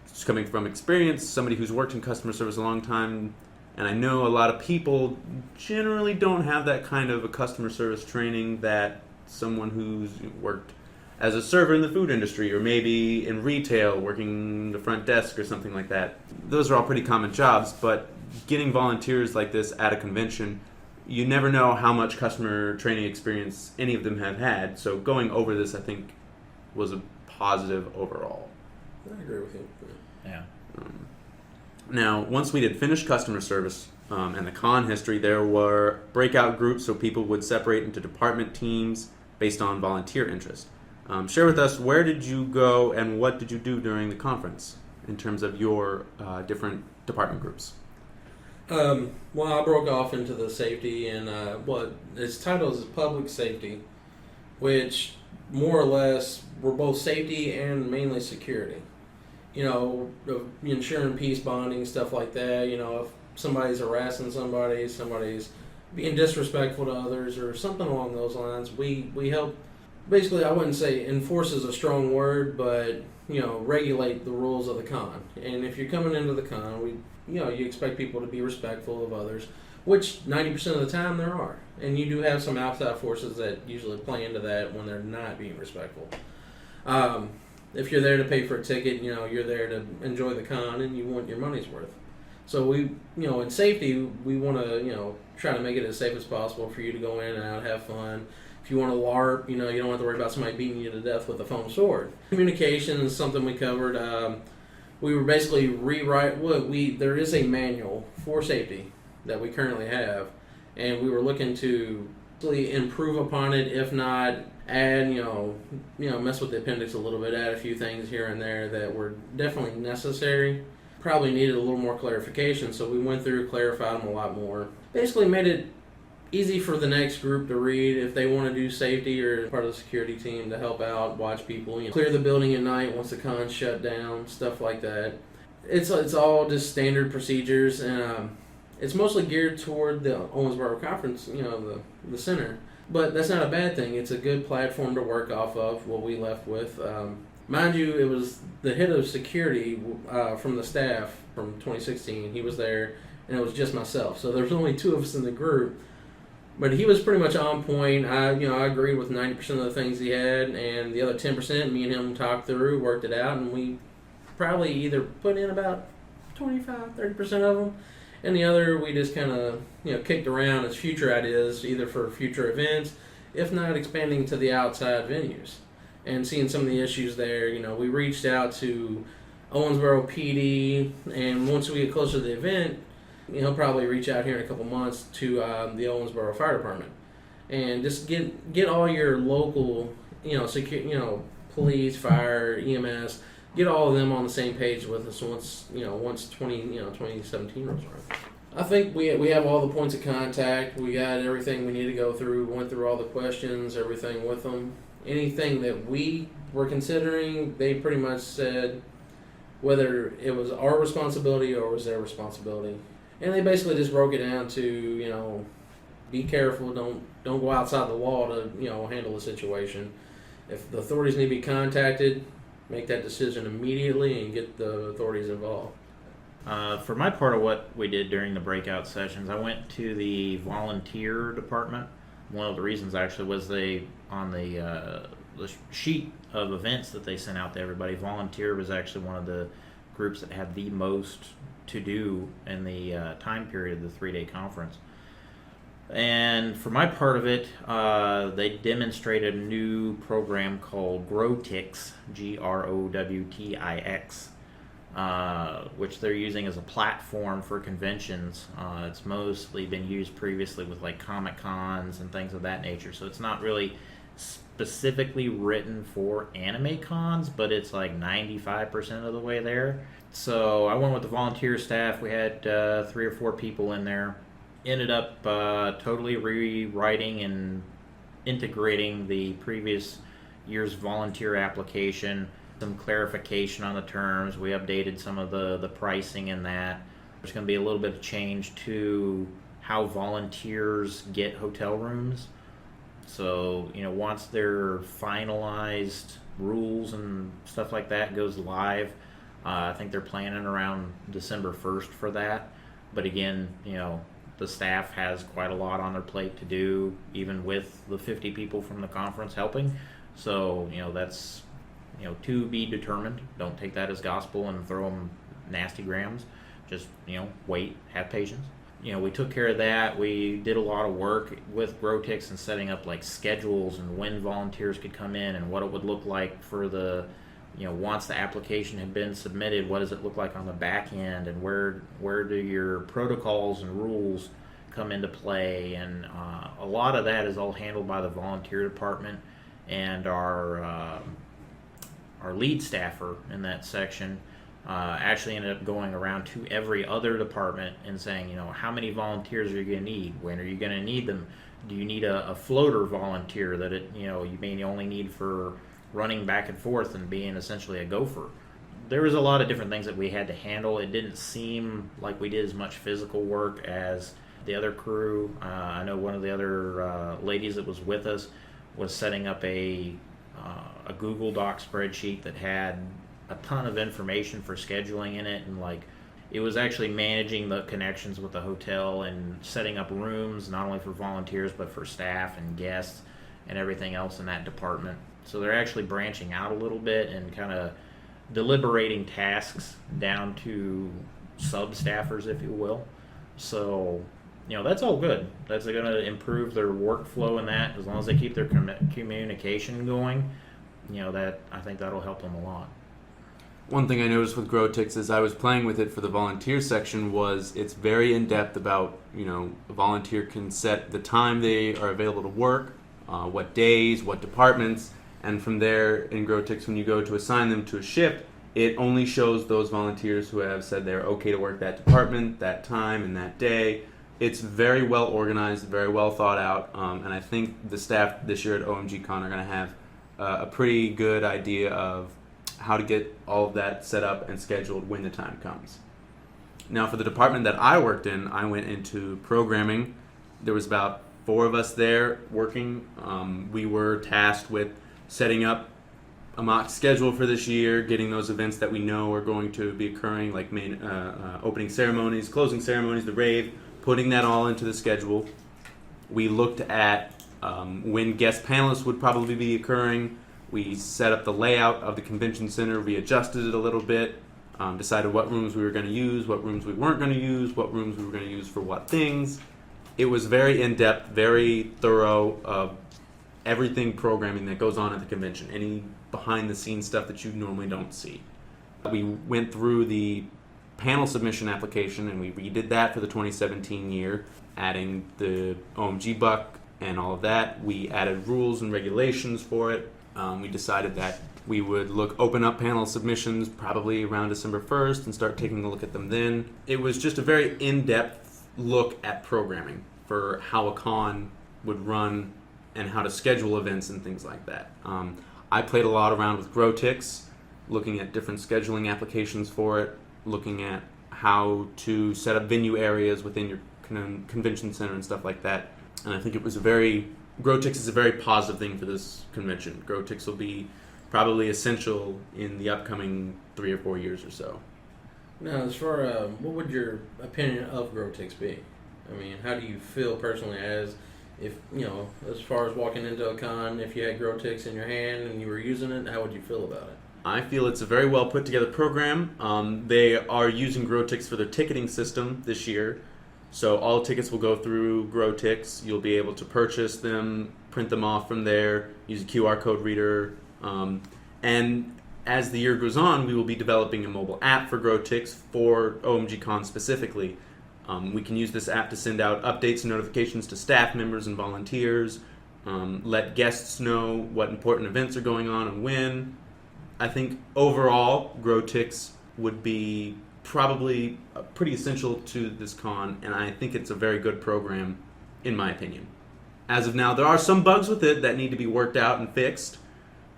just coming from experience, somebody who's worked in customer service a long time, and I know a lot of people generally don't have that kind of a customer service training that someone who's worked as a server in the food industry, or maybe in retail, working the front desk or something like that. Those are all pretty common jobs, but getting volunteers like this at a convention, you never know how much customer training experience any of them have had. So going over this, I think, was a positive overall. I agree with you. Yeah. Now, once we had finished customer service and the con history, there were breakout groups, so people would separate into department teams based on volunteer interest. Share with us, where did you go and what did you do during the conference in terms of your different department groups? Well, I broke off into the safety, and what its title is public safety, which more or less we're both safety and mainly security. Ensuring peace bonding, stuff like that. If somebody's harassing somebody's being disrespectful to others or something along those lines, we help. Basically, I wouldn't say enforce is a strong word, but regulate the rules of the con. And if you're coming into the con, you expect people to be respectful of others, which 90% of the time there are. And you do have some outside forces that usually play into that when they're not being respectful. If you're there to pay for a ticket, you're there to enjoy the con and you want your money's worth. So we, in safety, we want to, try to make it as safe as possible for you to go in and out, have fun. If you want to LARP, you don't have to worry about somebody beating you to death with a foam sword. Communication is something we covered. We were basically there is a manual for safety that we currently have, and we were looking to improve upon it, if not add, mess with the appendix a little bit, add a few things here and there that were definitely necessary. Probably needed a little more clarification, so we went through, clarified them a lot more. Basically made it easy for the next group to read if they want to do safety or part of the security team to help out, watch people, clear the building at night once the con's shut down, stuff like that. It's all just standard procedures, and it's mostly geared toward the Owensboro Conference, the center. But that's not a bad thing. It's a good platform to work off of, what we left with. Mind you, it was the head of security from the staff from 2016. He was there, and it was just myself. So there was only 2 of us in the group. But he was pretty much on point. I agreed with 90% of the things he had, and the other 10%, me and him talked through, worked it out, and we probably either put in about 25, 30% of them, and the other we just kind of kicked around as future ideas, either for future events, if not expanding to the outside venues, and seeing some of the issues there. We reached out to Owensboro PD, and once we get closer to the event, he'll probably reach out here in a couple months to the Owensboro Fire Department, and just get all your local, police, fire, EMS, get all of them on the same page with us once 2017 rolls around. I think we have all the points of contact. We got everything we need to go through. We went through all the questions, everything with them. Anything that we were considering, they pretty much said whether it was our responsibility or was their responsibility. And they basically just broke it down to, be careful, don't go outside the law to, handle the situation. If the authorities need to be contacted, make that decision immediately and get the authorities involved. For my part of what we did during the breakout sessions, I went to the volunteer department. One of the reasons actually was on the sheet of events that they sent out to everybody, volunteer was actually one of the groups that had the most to do in the time period of the 3-day conference. And for my part of it, they demonstrated a new program called GrowTix, GROWTIX, which they're using as a platform for conventions. It's mostly been used previously with like Comic Cons and things of that nature, so it's not really specifically written for anime cons, but it's like 95% of the way there. So I went with the volunteer staff. We had 3 or 4 people in there. Ended up totally rewriting and integrating the previous year's volunteer application, some clarification on the terms. We updated some of the pricing in that. There's going to be a little bit of change to how volunteers get hotel rooms. So, once their finalized rules and stuff like that goes live, I think they're planning around December 1st for that. But again, the staff has quite a lot on their plate to do, even with the 50 people from the conference helping. So, that's, to be determined. Don't take that as gospel and throw them nasty grams. Just, wait, have patience. We took care of that. We did a lot of work with GrowTix and setting up like schedules and when volunteers could come in and what it would look like for the, once the application had been submitted, what does it look like on the back end, and where do your protocols and rules come into play, and a lot of that is all handled by the volunteer department, and our lead staffer in that section actually ended up going around to every other department and saying, how many volunteers are you going to need? When are you going to need them? Do you need a floater volunteer that you may only need for running back and forth and being essentially a gopher? There was a lot of different things that we had to handle. It didn't seem like we did as much physical work as the other crew. I know one of the other ladies that was with us was setting up a Google Doc spreadsheet that had a ton of information for scheduling in it, and it was actually managing the connections with the hotel and setting up rooms not only for volunteers but for staff and guests and everything else in that department. So they're actually branching out a little bit and kind of deliberating tasks down to sub-staffers, if you will. So, that's all good. That's going to improve their workflow in that, as long as they keep their communication going. That I think that'll help them a lot. One thing I noticed with GrowTix as I was playing with it for the volunteer section was it's very in-depth about, a volunteer can set the time they are available to work, what days, what departments, and from there in GrowTix, when you go to assign them to a shift, it only shows those volunteers who have said they're okay to work that department, that time, and that day. It's very well organized, very well thought out, and I think the staff this year at OMG Con are going to have a pretty good idea of how to get all of that set up and scheduled when the time comes. Now, for the department that I worked in, I went into programming. There was about 4 of us there working. We were tasked with setting up a mock schedule for this year, getting those events that we know are going to be occurring, like main opening ceremonies, closing ceremonies, the rave, putting that all into the schedule. We looked at when guest panelists would probably be occurring. We set up the layout of the convention center, readjusted it a little bit, decided what rooms we were going to use, what rooms we weren't going to use, what rooms we were going to use for what things. It was very in-depth, very thorough of everything programming that goes on at the convention, any behind-the-scenes stuff that you normally don't see. We went through the panel submission application and we redid that for the 2017 year, adding the OMG buck and all of that. We added rules and regulations for it. We decided that we would open up panel submissions probably around December 1st and start taking a look at them then. It was just a very in-depth look at programming for how a con would run and how to schedule events and things like that. I played a lot around with GrowTix, looking at different scheduling applications for it, looking at how to set up venue areas within your convention center and stuff like that. And I think it was GrowTix is a very positive thing for this convention. GrowTix will be probably essential in the upcoming 3 or 4 years or so. Now, as far what would your opinion of GrowTix be? I mean, how do you feel personally as far as walking into a con, if you had GrowTix in your hand and you were using it, how would you feel about it? I feel it's a very well put together program. They are using GrowTix for their ticketing system this year. So all tickets will go through GrowTix. You'll be able to purchase them, print them off from there, use a QR code reader. And as the year goes on, we will be developing a mobile app for GrowTix for OMG Con specifically. We can use this app to send out updates and notifications to staff members and volunteers, let guests know what important events are going on and when. I think overall, GrowTix would be probably pretty essential to this con, and I think it's a very good program, in my opinion. As of now, there are some bugs with it that need to be worked out and fixed.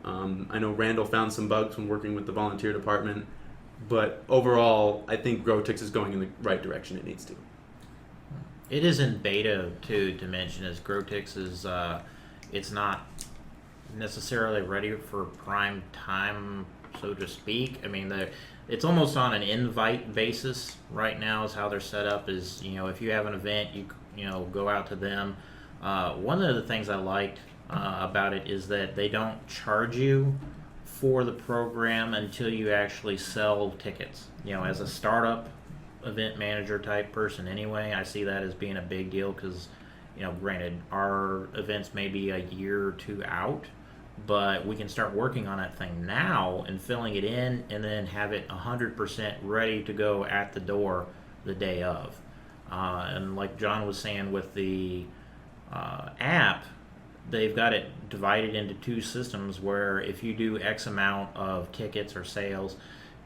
I know Randall found some bugs when working with the volunteer department, but overall, I think GrowTix is going in the right direction it needs to. It is in beta, too, to mention, as GrowTix is, it's not necessarily ready for prime time, so to speak. I mean, it's almost on an invite basis right now is how they're set up. Is if you have an event, you go out to them. One of the things I liked about it is that they don't charge you for the program until you actually sell tickets. As a startup event manager type person anyway, I see that as being a big deal because, granted, our events may be a year or 2 out, but we can start working on that thing now and filling it in and then have it 100% ready to go at the door the day of. And like John was saying with the app, they've got it divided into two systems where if you do X amount of tickets or sales,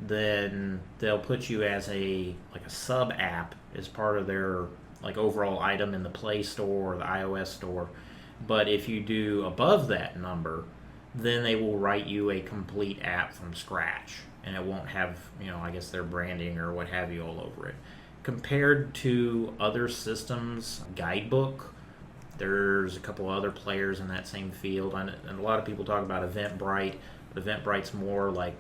then they'll put you as a sub app as part of their like overall item in the Play Store or the iOS store. But if you do above that number, then they will write you a complete app from scratch, and it won't have, I guess their branding or what have you all over it. Compared to other systems, Guidebook, there's a couple other players in that same field, and a lot of people talk about Eventbrite, but Eventbrite's more like,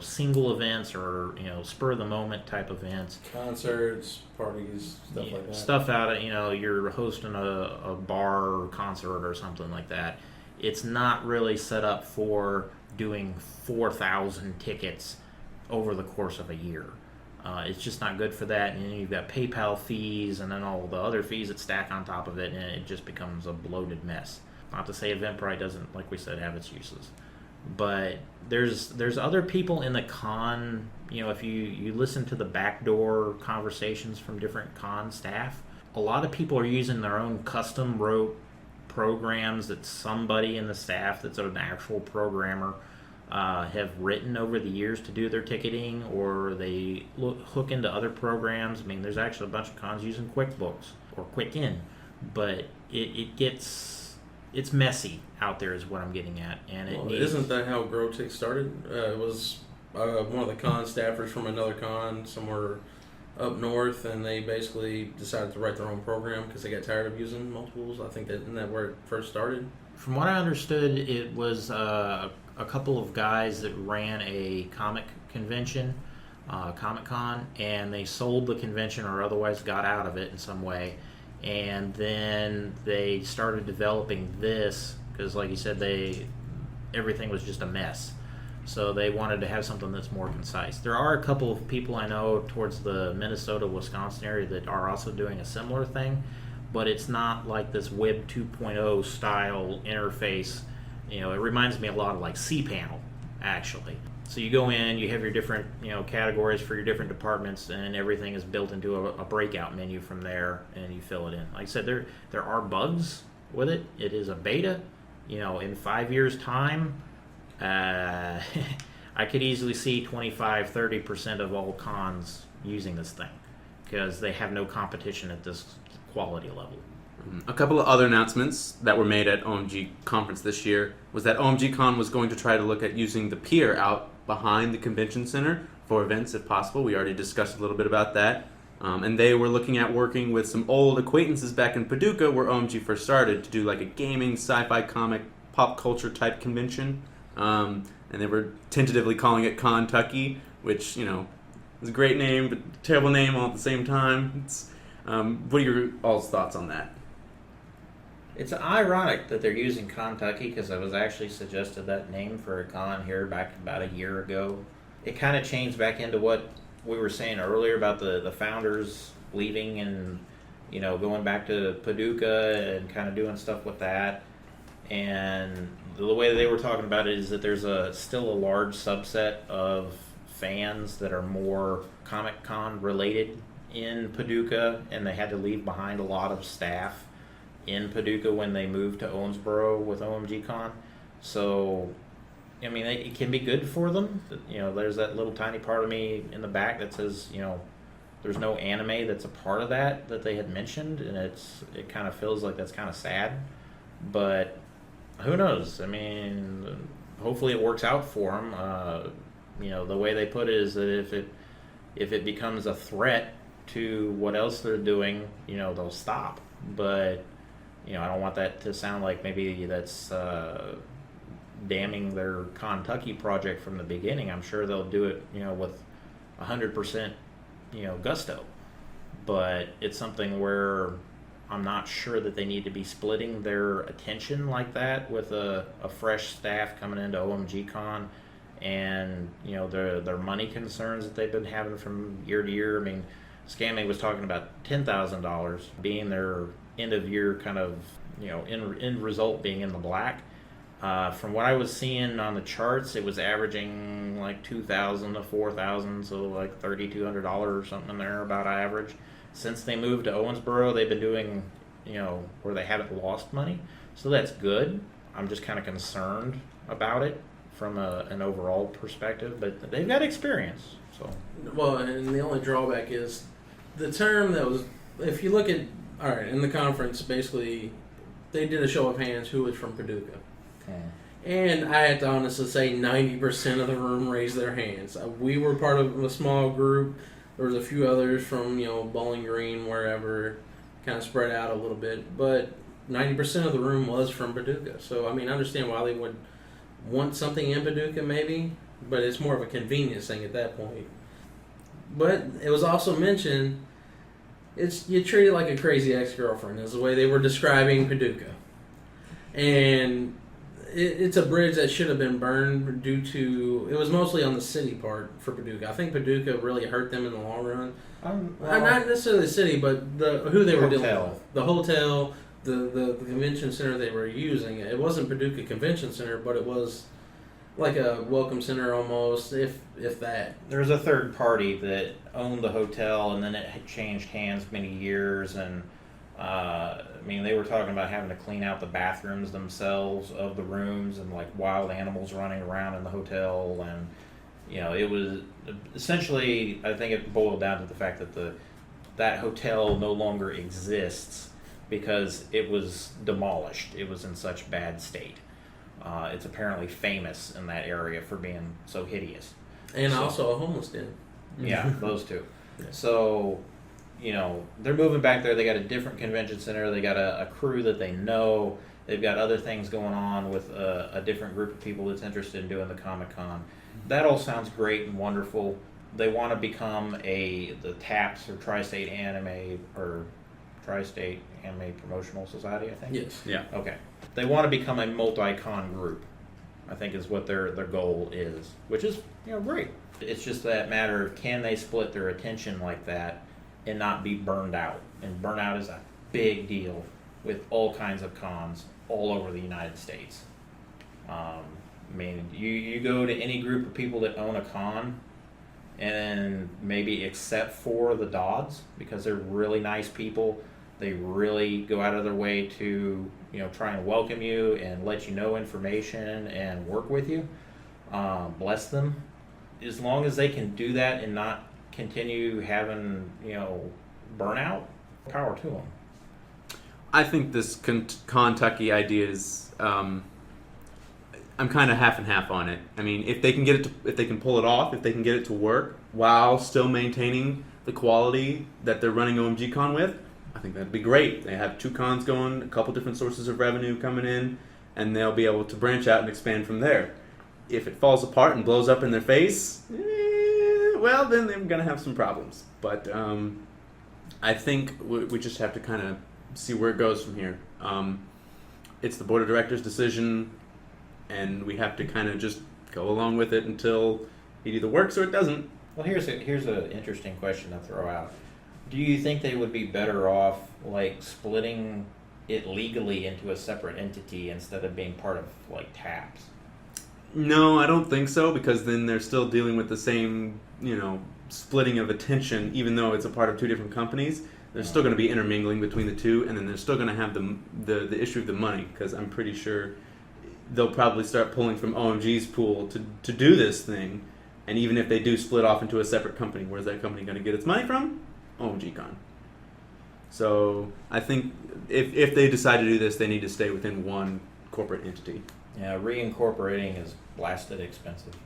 single events or, spur of the moment type events. Concerts, parties, stuff like that. Stuff out of, you're hosting a bar or concert or something like that. It's not really set up for doing 4,000 tickets over the course of a year. It's just not good for that. And then you've got PayPal fees and then all the other fees that stack on top of it, and it just becomes a bloated mess. Not to say Eventbrite doesn't, like we said, have its uses. But there's other people in the con, if you listen to the backdoor conversations from different con staff, a lot of people are using their own custom wrote programs that somebody in the staff that's an actual programmer have written over the years to do their ticketing, or they hook into other programs. I mean, there's actually a bunch of cons using QuickBooks or Quicken, but it's messy out there is what I'm getting at. And isn't that how GrowTick started? It was one of the con staffers from another con somewhere up north, and they basically decided to write their own program because they got tired of using multiples. I think isn't that where it first started? From what I understood, it was a couple of guys that ran a comic convention, Comic-Con, and they sold the convention or otherwise got out of it in some way. And then they started developing this because, like you said, everything was just a mess. So they wanted to have something that's more concise. There are a couple of people I know towards the Minnesota, Wisconsin area that are also doing a similar thing, but it's not like this Web 2.0 style interface. It reminds me a lot of like cPanel, actually. So you go in, you have your different categories for your different departments, and everything is built into a breakout menu from there, and you fill it in. Like I said, there are bugs with it. It is a beta. In 5 years' time, I could easily see 25-30% of all cons using this thing because they have no competition at this quality level. A couple of other announcements that were made at OMG conference this year was that OMG Con was going to try to look at using the pier out behind the convention center for events if possible. We already discussed a little bit about that. And they were looking at working with some old acquaintances back in Paducah where OMG first started to do like a gaming, sci-fi, comic, pop culture type convention. And they were tentatively calling it Contucky, which, is a great name, but terrible name all at the same time. What are your all's thoughts on that? It's ironic that they're using Kentucky because I was actually suggested that name for a con here back about a year ago. It kind of changed back into what we were saying earlier about the founders leaving and going back to Paducah and kind of doing stuff with that. And the way they were talking about it is that there's still a large subset of fans that are more Comic-Con related in Paducah, and they had to leave behind a lot of staff in Paducah when they moved to Owensboro with OMG Con. So, it can be good for them. There's that little tiny part of me in the back that says, there's no anime that's a part of that they had mentioned, and it kind of feels like that's kind of sad. But who knows? Hopefully it works out for them. The way they put it is that if it becomes a threat to what else they're doing, they'll stop. But I don't want that to sound like maybe that's damning their Kentucky project from the beginning. I'm sure they'll do it, with 100%, gusto. But it's something where I'm not sure that they need to be splitting their attention like that with a fresh staff coming into OMG Con and, their money concerns that they've been having from year to year. Scamming was talking about $10,000 being their end of year kind of, end result being in the black. From what I was seeing on the charts, it was averaging like $2,000 to $4,000, so like $3,200 or something in there about average. since they moved to Owensboro, they've been doing, where they haven't lost money. So that's good. I'm just kind of concerned about it from an overall perspective, but they've got experience. So, well, and the only drawback is the term that was. If you look at in the conference, basically, they did a show of hands who was from Paducah, and I had to honestly say 90% of the room raised their hands. We were part of a small group. There was a few others from Bowling Green, wherever, kind of spread out a little bit, but 90% of the room was from Paducah. So I understand why they would want something in Paducah, maybe, but it's more of a convenience thing at that point. But it was also mentioned, you treat it like a crazy ex-girlfriend, is the way they were describing Paducah. And it's a bridge that should have been burned due to, it was mostly on the city part for Paducah. I think Paducah really hurt them in the long run. Not necessarily the city, but who they were dealing with. The hotel, the convention center they were using. It wasn't Paducah Convention Center, but it was like a welcome center almost, if that. There was a third party that owned the hotel, and then it had changed hands many years, and they were talking about having to clean out the bathrooms themselves of the rooms, and like wild animals running around in the hotel, and it was essentially, I think it boiled down to the fact that that hotel no longer exists because it was demolished. It was in such bad state. It's apparently famous in that area for being so hideous. And also a homeless den. Yeah, those two. Yeah. So, they're moving back there. They got a different convention center. They got a crew that they know. They've got other things going on with a different group of people that's interested in doing the Comic-Con. That all sounds great and wonderful. They want to become the TAPS, or Tri-State Anime Promotional Society, I think? Yes. Yeah. Okay. They want to become a multi-con group, I think is what their goal is, which is, great. It's just that matter of, can they split their attention like that and not be burned out? And burnout is a big deal with all kinds of cons all over the United States. You go to any group of people that own a con, and maybe except for the Dodds, because they're really nice people. They really go out of their way to, try and welcome you and let you know information and work with you. Bless them. As long as they can do that and not continue having, burnout, power to them. I think this Kentucky idea is, I'm kind of half and half on it. If they can if they can pull it off, if they can get it to work while still maintaining the quality that they're running OMG Con with, I think that'd be great. They have two cons going, a couple different sources of revenue coming in, and they'll be able to branch out and expand from there. If it falls apart and blows up in their face, well, then they're going to have some problems. But I think we just have to kind of see where it goes from here. It's the board of directors' decision, and we have to kind of just go along with it until it either works or it doesn't. Well, here's an interesting question to throw out. Do you think they would be better off, splitting it legally into a separate entity instead of being part of, TAPS? No, I don't think so, because then they're still dealing with the same, splitting of attention, even though it's a part of two different companies. There's still going to be intermingling between the two, and then they're still going to have the issue of the money, because I'm pretty sure they'll probably start pulling from OMG's pool to do this thing, and even if they do split off into a separate company, where's that company going to get its money from? OMG Con. So I think if they decide to do this, they need to stay within one corporate entity. Yeah, reincorporating is blasted expensive.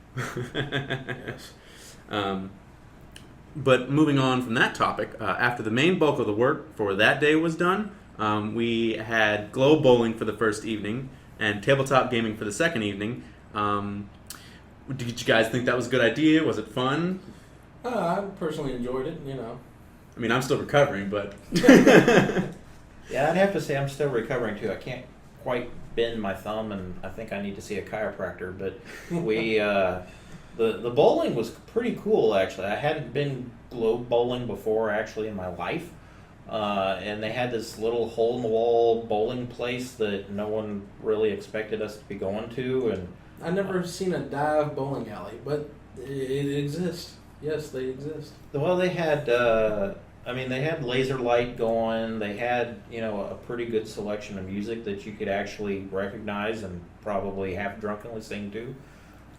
Yes. But moving on from that topic, after the main bulk of the work for that day was done, we had globe bowling for the first evening and tabletop gaming for the second evening. Did you guys think that was a good idea? Was it fun? I personally enjoyed it, I'm still recovering, but... Yeah, I'd have to say I'm still recovering, too. I can't quite bend my thumb, and I think I need to see a chiropractor. But we... The bowling was pretty cool, actually. I hadn't been globe bowling before, actually, in my life. And they had this little hole-in-the-wall bowling place that no one really expected us to be going to. And I've never seen a dive bowling alley, but it exists. Yes, they exist. well, they had I mean, they had laser light going. They had, a pretty good selection of music that you could actually recognize and probably half drunkenly sing to.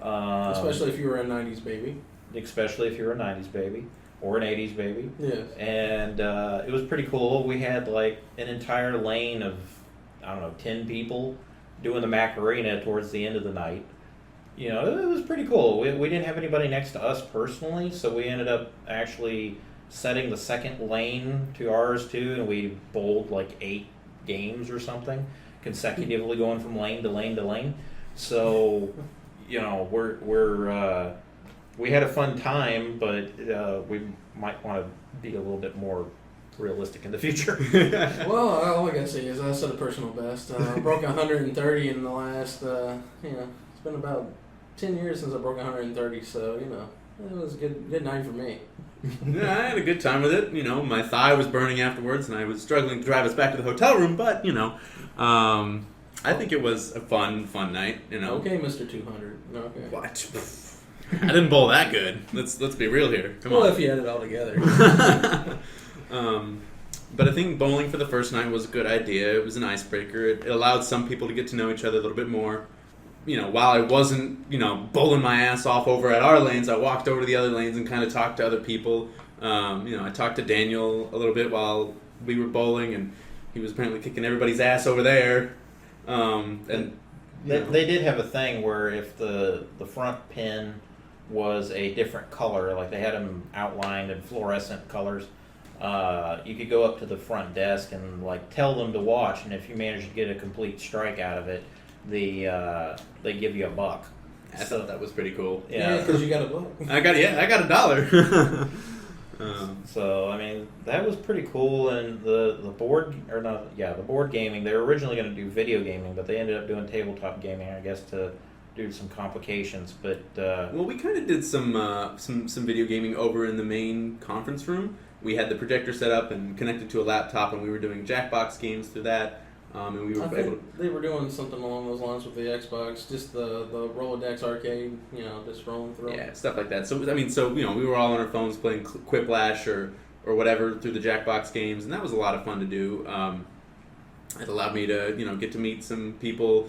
Especially if you were a 90s baby. Especially if you're a 90s baby or an 80s baby. Yes. And it was pretty cool. We had like an entire lane of, 10 people doing the Macarena towards the end of the night. It was pretty cool. We didn't have anybody next to us personally, so we ended up actually setting the second lane to ours too, and we bowled like 8 games or something, consecutively going from lane to lane to lane. So, we had a fun time, but we might want to be a little bit more realistic in the future. Well, all I gotta say is I set a personal best. I broke 130 in the last, it's been about 10 years since I broke 130, so, it was a good night for me. Yeah, I had a good time with it. My thigh was burning afterwards, and I was struggling to drive us back to the hotel room, but, I think it was a fun night, Okay, Mr. 200. Okay. What? I didn't bowl that good. Let's be real here. Come on. If you had it all together. But I think bowling for the first night was a good idea. It was an icebreaker. It allowed some people to get to know each other a little bit more. While I wasn't, bowling my ass off over at our lanes, I walked over to the other lanes and kind of talked to other people. I talked to Daniel a little bit while we were bowling, and he was apparently kicking everybody's ass over there. They did have a thing where if the front pin was a different color, like they had them outlined in fluorescent colors, you could go up to the front desk and like tell them to watch, and if you managed to get a complete strike out of it, they give you $1. I thought that was pretty cool. Yeah, because you got $1. I got $1. So I mean that was pretty cool, and the board gaming. They were originally going to do video gaming, but they ended up doing tabletop gaming, I guess, to due to some complications. But well, we kind of did some video gaming over in the main conference room. We had the projector set up and connected to a laptop, and we were doing Jackbox games through that. And we were able to... They were doing something along those lines with the Xbox, just the Rolodex arcade, just rolling through. Yeah, stuff like that. So we were all on our phones playing Quiplash or whatever through the Jackbox games, and that was a lot of fun to do. It allowed me to get to meet some people,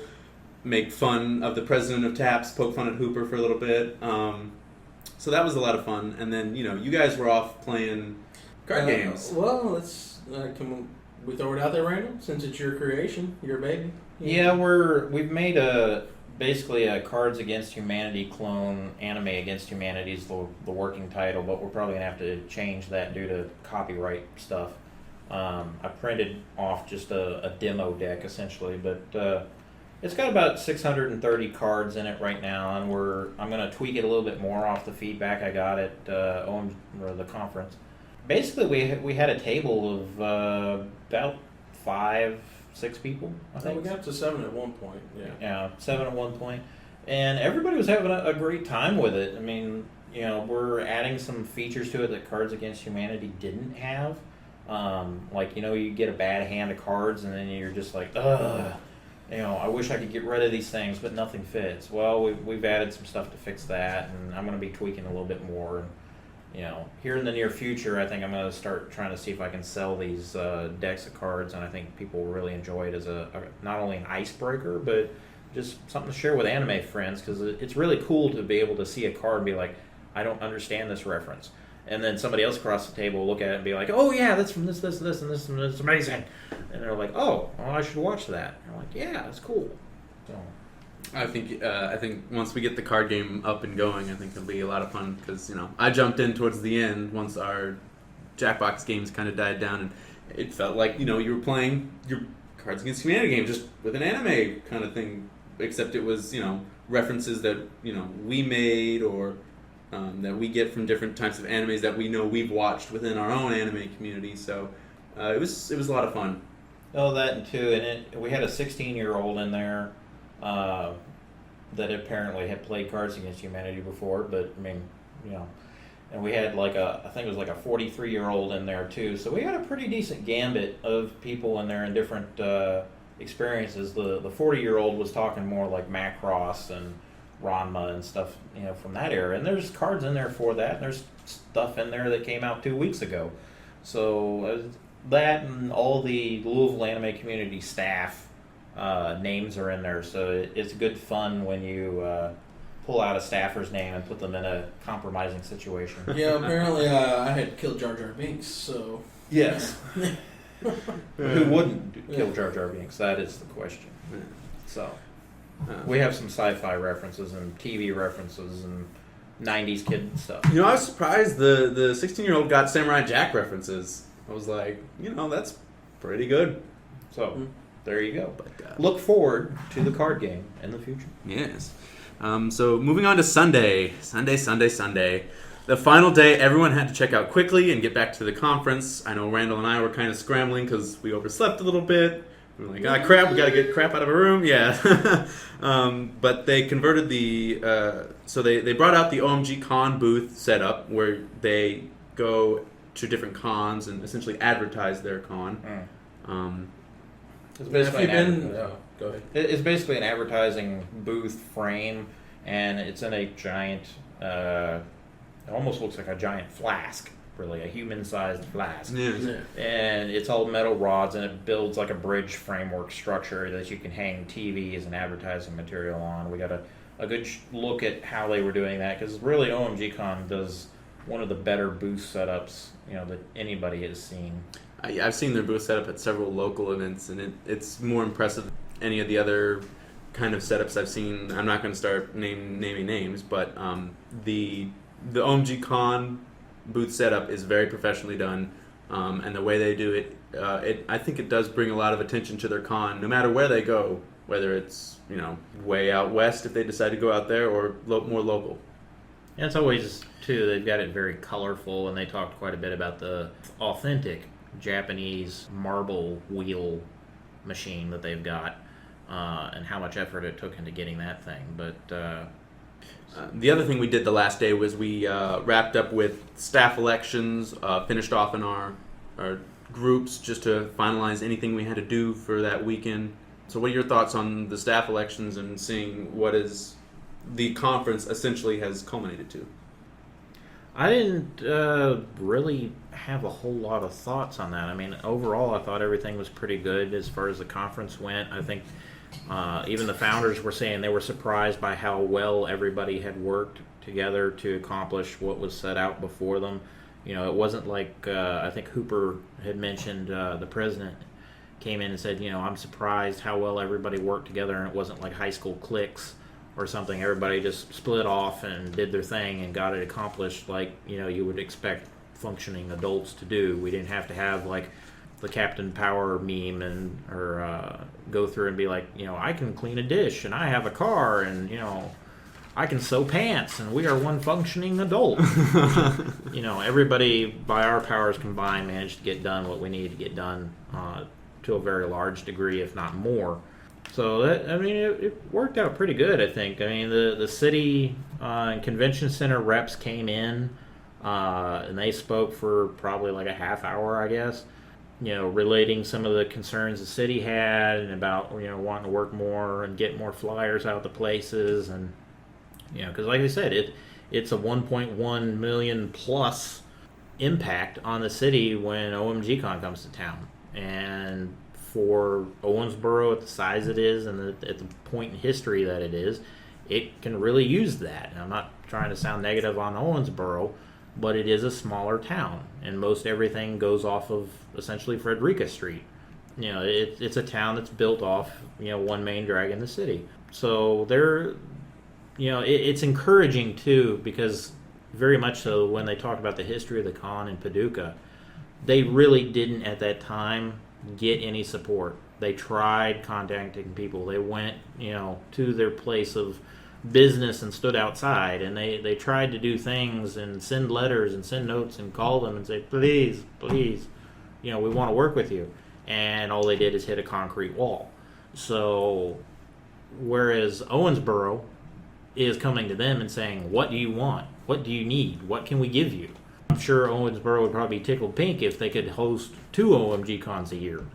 make fun of the president of TAPS, poke fun at Hooper for a little bit. So that was a lot of fun. And then you guys were off playing card games. Well, let's we throw it out there, Randall, since it's your creation, your baby. Yeah, we've made basically a Cards Against Humanity clone. Anime Against Humanity is the working title, but we're probably gonna have to change that due to copyright stuff. I printed off just a demo deck essentially, but it's got about 630 cards in it right now, and I'm gonna tweak it a little bit more off the feedback I got at OMG, or the conference. Basically, we had a table of about 5-6 people, I think. We got to 7 at one point, Yeah, 7 at one point. And everybody was having a great time with it. I mean, we're adding some features to it that Cards Against Humanity didn't have. You get a bad hand of cards, and then you're just like, ugh. I wish I could get rid of these things, but nothing fits. Well, we've added some stuff to fix that, and I'm going to be tweaking a little bit more. And, here in the near future, I think I'm going to start trying to see if I can sell these decks of cards, and I think people will really enjoy it as not only an icebreaker, but just something to share with anime friends, because it's really cool to be able to see a card and be like, I don't understand this reference. And then somebody else across the table will look at it and be like, oh yeah, that's from this, and this, and it's amazing. And they're like, oh, well, I should watch that. And I'm like, yeah, it's cool. So I think once we get the card game up and going, I think it'll be a lot of fun, because I jumped in towards the end once our Jackbox games kind of died down, and it felt like you were playing your Cards Against Humanity game just with an anime kind of thing, except it was references that we made or that we get from different types of animes that we know we've watched within our own anime community. So it was a lot of fun. Oh, that too, and we had a 16-year-old in there that apparently had played Cards Against Humanity before, but I mean, and we had I think it was like a 43-year-old in there too. So we had a pretty decent gambit of people in there in different experiences. The 40-year-old was talking more like Macross and Ranma and stuff, from that era. And there's cards in there for that. And there's stuff in there that came out 2 weeks ago. So that and all the Louisville anime community staff names are in there. So it's good fun when you pull out a staffer's name and put them in a compromising situation. Yeah, apparently I had killed Jar Jar Binks, so... Yes. Who wouldn't kill Jar Jar Binks? That is the question. So, we have some sci-fi references and TV references and 90s kid stuff. You know, I was surprised the 16-year-old got Samurai Jack references. I was like, that's pretty good. So, there you go. But, look forward to the card game in the future. Yes. So moving on to Sunday. The final day, everyone had to check out quickly and get back to the conference. I know Randall and I were kind of scrambling because we overslept a little bit. We were like, crap, we got to get crap out of our room. Yeah. But they converted so they brought out the OMG Con booth setup where they go to different cons and essentially advertise their con. It's basically go ahead. It's basically an advertising booth frame, and it's in a giant. It almost looks like a giant flask, really, a human-sized flask. Yeah. And it's all metal rods, and it builds like a bridge framework structure that you can hang TVs and advertising material on. We got a good look at how they were doing that, because really OMG Con does one of the better booth setups that anybody has seen. I've seen their booth set up at several local events, and it's more impressive than any of the other kind of setups I've seen. I'm not going to start naming names, but the OMG Con booth setup is very professionally done, and the way they do it, I think it does bring a lot of attention to their con, no matter where they go, whether it's way out west if they decide to go out there, or more local. And it's always, too, they've got it very colorful, and they talked quite a bit about the authentic Japanese marble wheel machine that they've got, and how much effort it took into getting that thing. But the other thing we did the last day was we wrapped up with staff elections, finished off in our groups just to finalize anything we had to do for that weekend. So what are your thoughts on the staff elections and seeing what is the conference essentially has culminated to? I didn't really have a whole lot of thoughts on that. I mean, overall, I thought everything was pretty good as far as the conference went. I think even the founders were saying they were surprised by how well everybody had worked together to accomplish what was set out before them. It wasn't like, I think Hooper had mentioned, the president came in and said, I'm surprised how well everybody worked together, and it wasn't like high school cliques or something. Everybody just split off and did their thing and got it accomplished like, you would expect functioning adults to do. We didn't have to have like the Captain Power meme or go through and be like, I can clean a dish and I have a car and, I can sew pants and we are one functioning adult. Everybody by our powers combined managed to get done what we needed to get done to a very large degree, if not more. So it worked out pretty good, I think. I mean, the city and convention center reps came in, and they spoke for probably like a half hour, I guess. Relating some of the concerns the city had and about wanting to work more and get more flyers out to places, and because like I said, it's a 1.1 million plus impact on the city when OMGCon comes to town, and for Owensboro at the size it is and at the point in history that it is, it can really use that. And I'm not trying to sound negative on Owensboro, but it is a smaller town, and most everything goes off of essentially Frederica Street. It's a town that's built off one main drag in the city. So it's encouraging too, because very much so when they talk about the history of the con in Paducah, they really didn't at that time get any support. They tried contacting people. They went, to their place of business and stood outside, and they tried to do things and send letters and send notes and call them and say, please, we want to work with you. And all they did is hit a concrete wall. So, whereas Owensboro is coming to them and saying, what do you want? What do you need? What can we give you? I'm sure Owensboro would probably be tickled pink if they could host 2 OMG cons a year.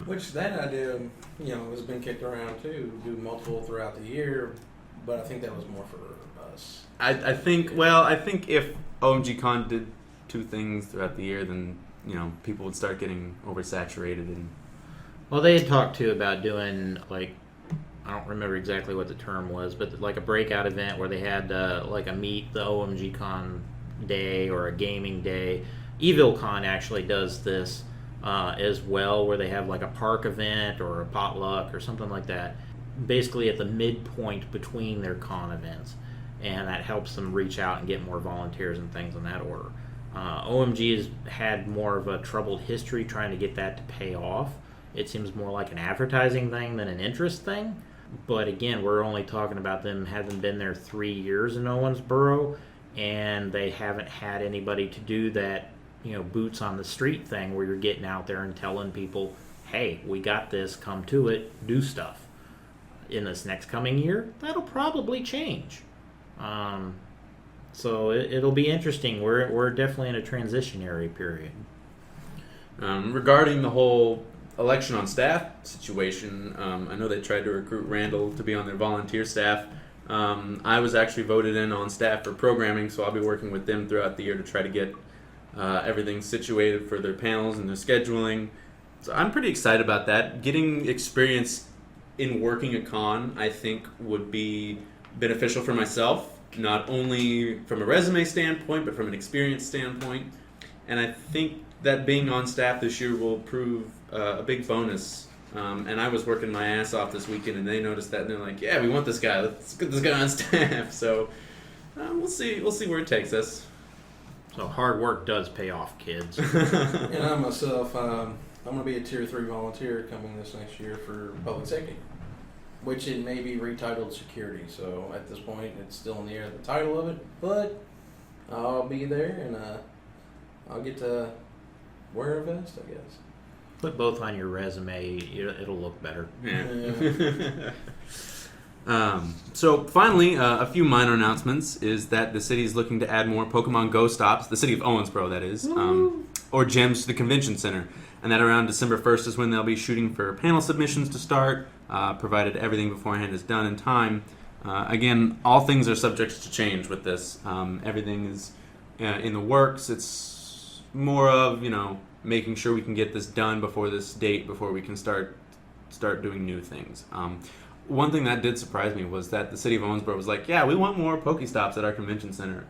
Which that idea, has been kicked around too, do multiple throughout the year, but I think that was more for us. I think if OMG Con did 2 things throughout the year, then people would start getting oversaturated. And Well, they had talked too about doing like, I don't remember exactly what the term was, but like a breakout event where they had like a meet the OMG Con day or a gaming day. EvilCon actually does this as well, where they have like a park event or a potluck or something like that, basically at the midpoint between their con events, and that helps them reach out and get more volunteers and things in that order. OMG has had more of a troubled history trying to get that to pay off. It seems more like an advertising thing than an interest thing. But again, we're only talking about them having been there 3 years in Owensboro, and they haven't had anybody to do that, boots on the street thing where you're getting out there and telling people, hey, we got this, come to it, do stuff. In this next coming year, that'll probably change. So it'll be interesting. We're definitely in a transitionary period. Regarding the whole election on staff situation, I know they tried to recruit Randall to be on their volunteer staff. I was actually voted in on staff for programming, so I'll be working with them throughout the year to try to get everything situated for their panels and their scheduling. So I'm pretty excited about that. Getting experience in working a con, I think, would be beneficial for myself, not only from a resume standpoint, but from an experience standpoint. And I think that being on staff this year will prove a big bonus. And I was working my ass off this weekend, and they noticed that, and they're like, "Yeah, we want this guy. Let's get this guy on staff." So we'll see. We'll see where it takes us. So hard work does pay off, kids. And I myself, I'm going to be a Tier 3 volunteer coming this next year for public safety, which it may be retitled security. So at this point, it's still in the air, the title of it, but I'll be there, and I'll get to wear a vest, I guess. Put both on your resume, it'll look better. Yeah. So finally, a few minor announcements is that the city is looking to add more Pokemon Go stops, the city of Owensboro, that is, or gyms to the convention center. And that around December 1st is when they'll be shooting for panel submissions to start, provided everything beforehand is done in time. Again, all things are subject to change with this. Everything is in the works. It's more of, making sure we can get this done before this date, before we can start doing new things. One thing that did surprise me was that the city of Owensboro was like, yeah, we want more Pokestops at our convention center.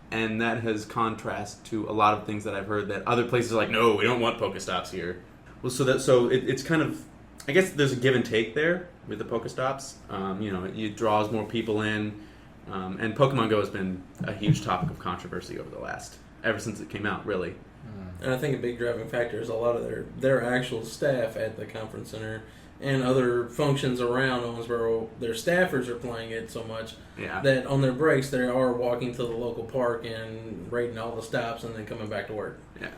And that has contrast to a lot of things that I've heard that other places are like, no, we don't want Pokestops here. Well, so it's kind of, I guess there's a give and take there with the Pokestops. It draws more people in. And Pokemon Go has been a huge topic of controversy ever since it came out, really. And I think a big driving factor is a lot of their actual staff at the conference center and other functions around Owensboro. Their staffers are playing it so much that on their breaks they are walking to the local park and rating all the stops and then coming back to work. Yeah.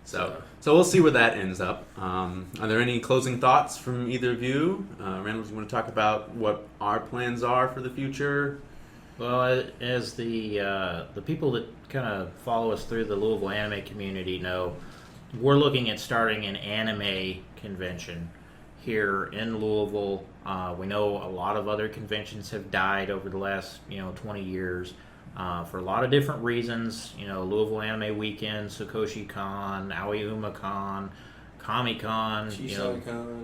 So we'll see where that ends up. Are there any closing thoughts from either of you? Randall, do you want to talk about what our plans are for the future? Well, as the people that kind of follow us through the Louisville anime community know, we're looking at starting an anime convention here in Louisville. We know a lot of other conventions have died over the last 20 years for a lot of different reasons. Louisville Anime Weekend, Sakoshi Con, Aoyama Con, Comic-Con,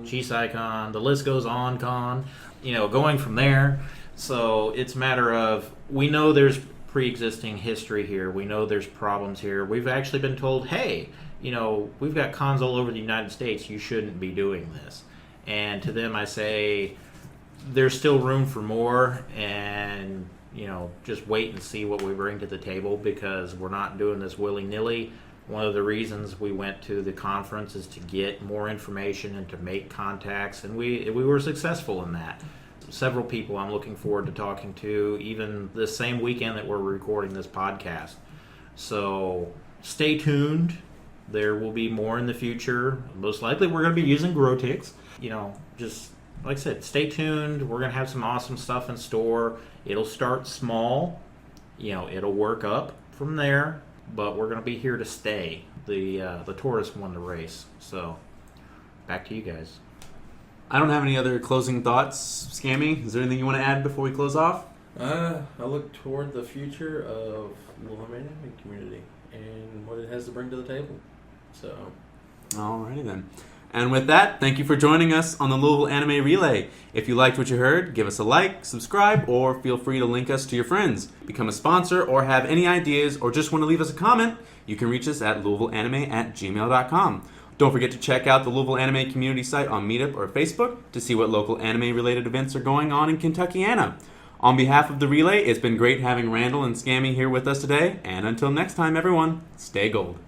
Chisai-Con, the list goes on, going from there. So it's a matter of, we know there's pre-existing history here. We know there's problems here. We've actually been told, hey, we've got cons all over the United States. You shouldn't be doing this. And to them I say, there's still room for more, and just wait and see what we bring to the table, because we're not doing this willy-nilly. One of the reasons we went to the conference is to get more information and to make contacts, and we were successful in that. Several people I'm looking forward to talking to, even this same weekend that we're recording this podcast. So stay tuned. There will be more in the future. Most likely we're going to be using Grotix. Just like I said, stay tuned. We're going to have some awesome stuff in store. It'll start small. It'll work up from there. But we're going to be here to stay. The tourists won the race. So back to you guys. I don't have any other closing thoughts. Scammy, is there anything you want to add before we close off? I look toward the future of the Louisville anime community and what it has to bring to the table. So Alrighty then. And with that, thank you for joining us on the Louisville Anime Relay. If you liked what you heard, give us a like, subscribe, or feel free to link us to your friends. Become a sponsor or have any ideas or just want to leave us a comment, you can reach us at louisvilleanime@gmail.com. Don't forget to check out the Louisville Anime community site on Meetup or Facebook to see what local anime-related events are going on in Kentuckiana. On behalf of the Relay, it's been great having Randall and Scammy here with us today, and until next time, everyone, stay gold.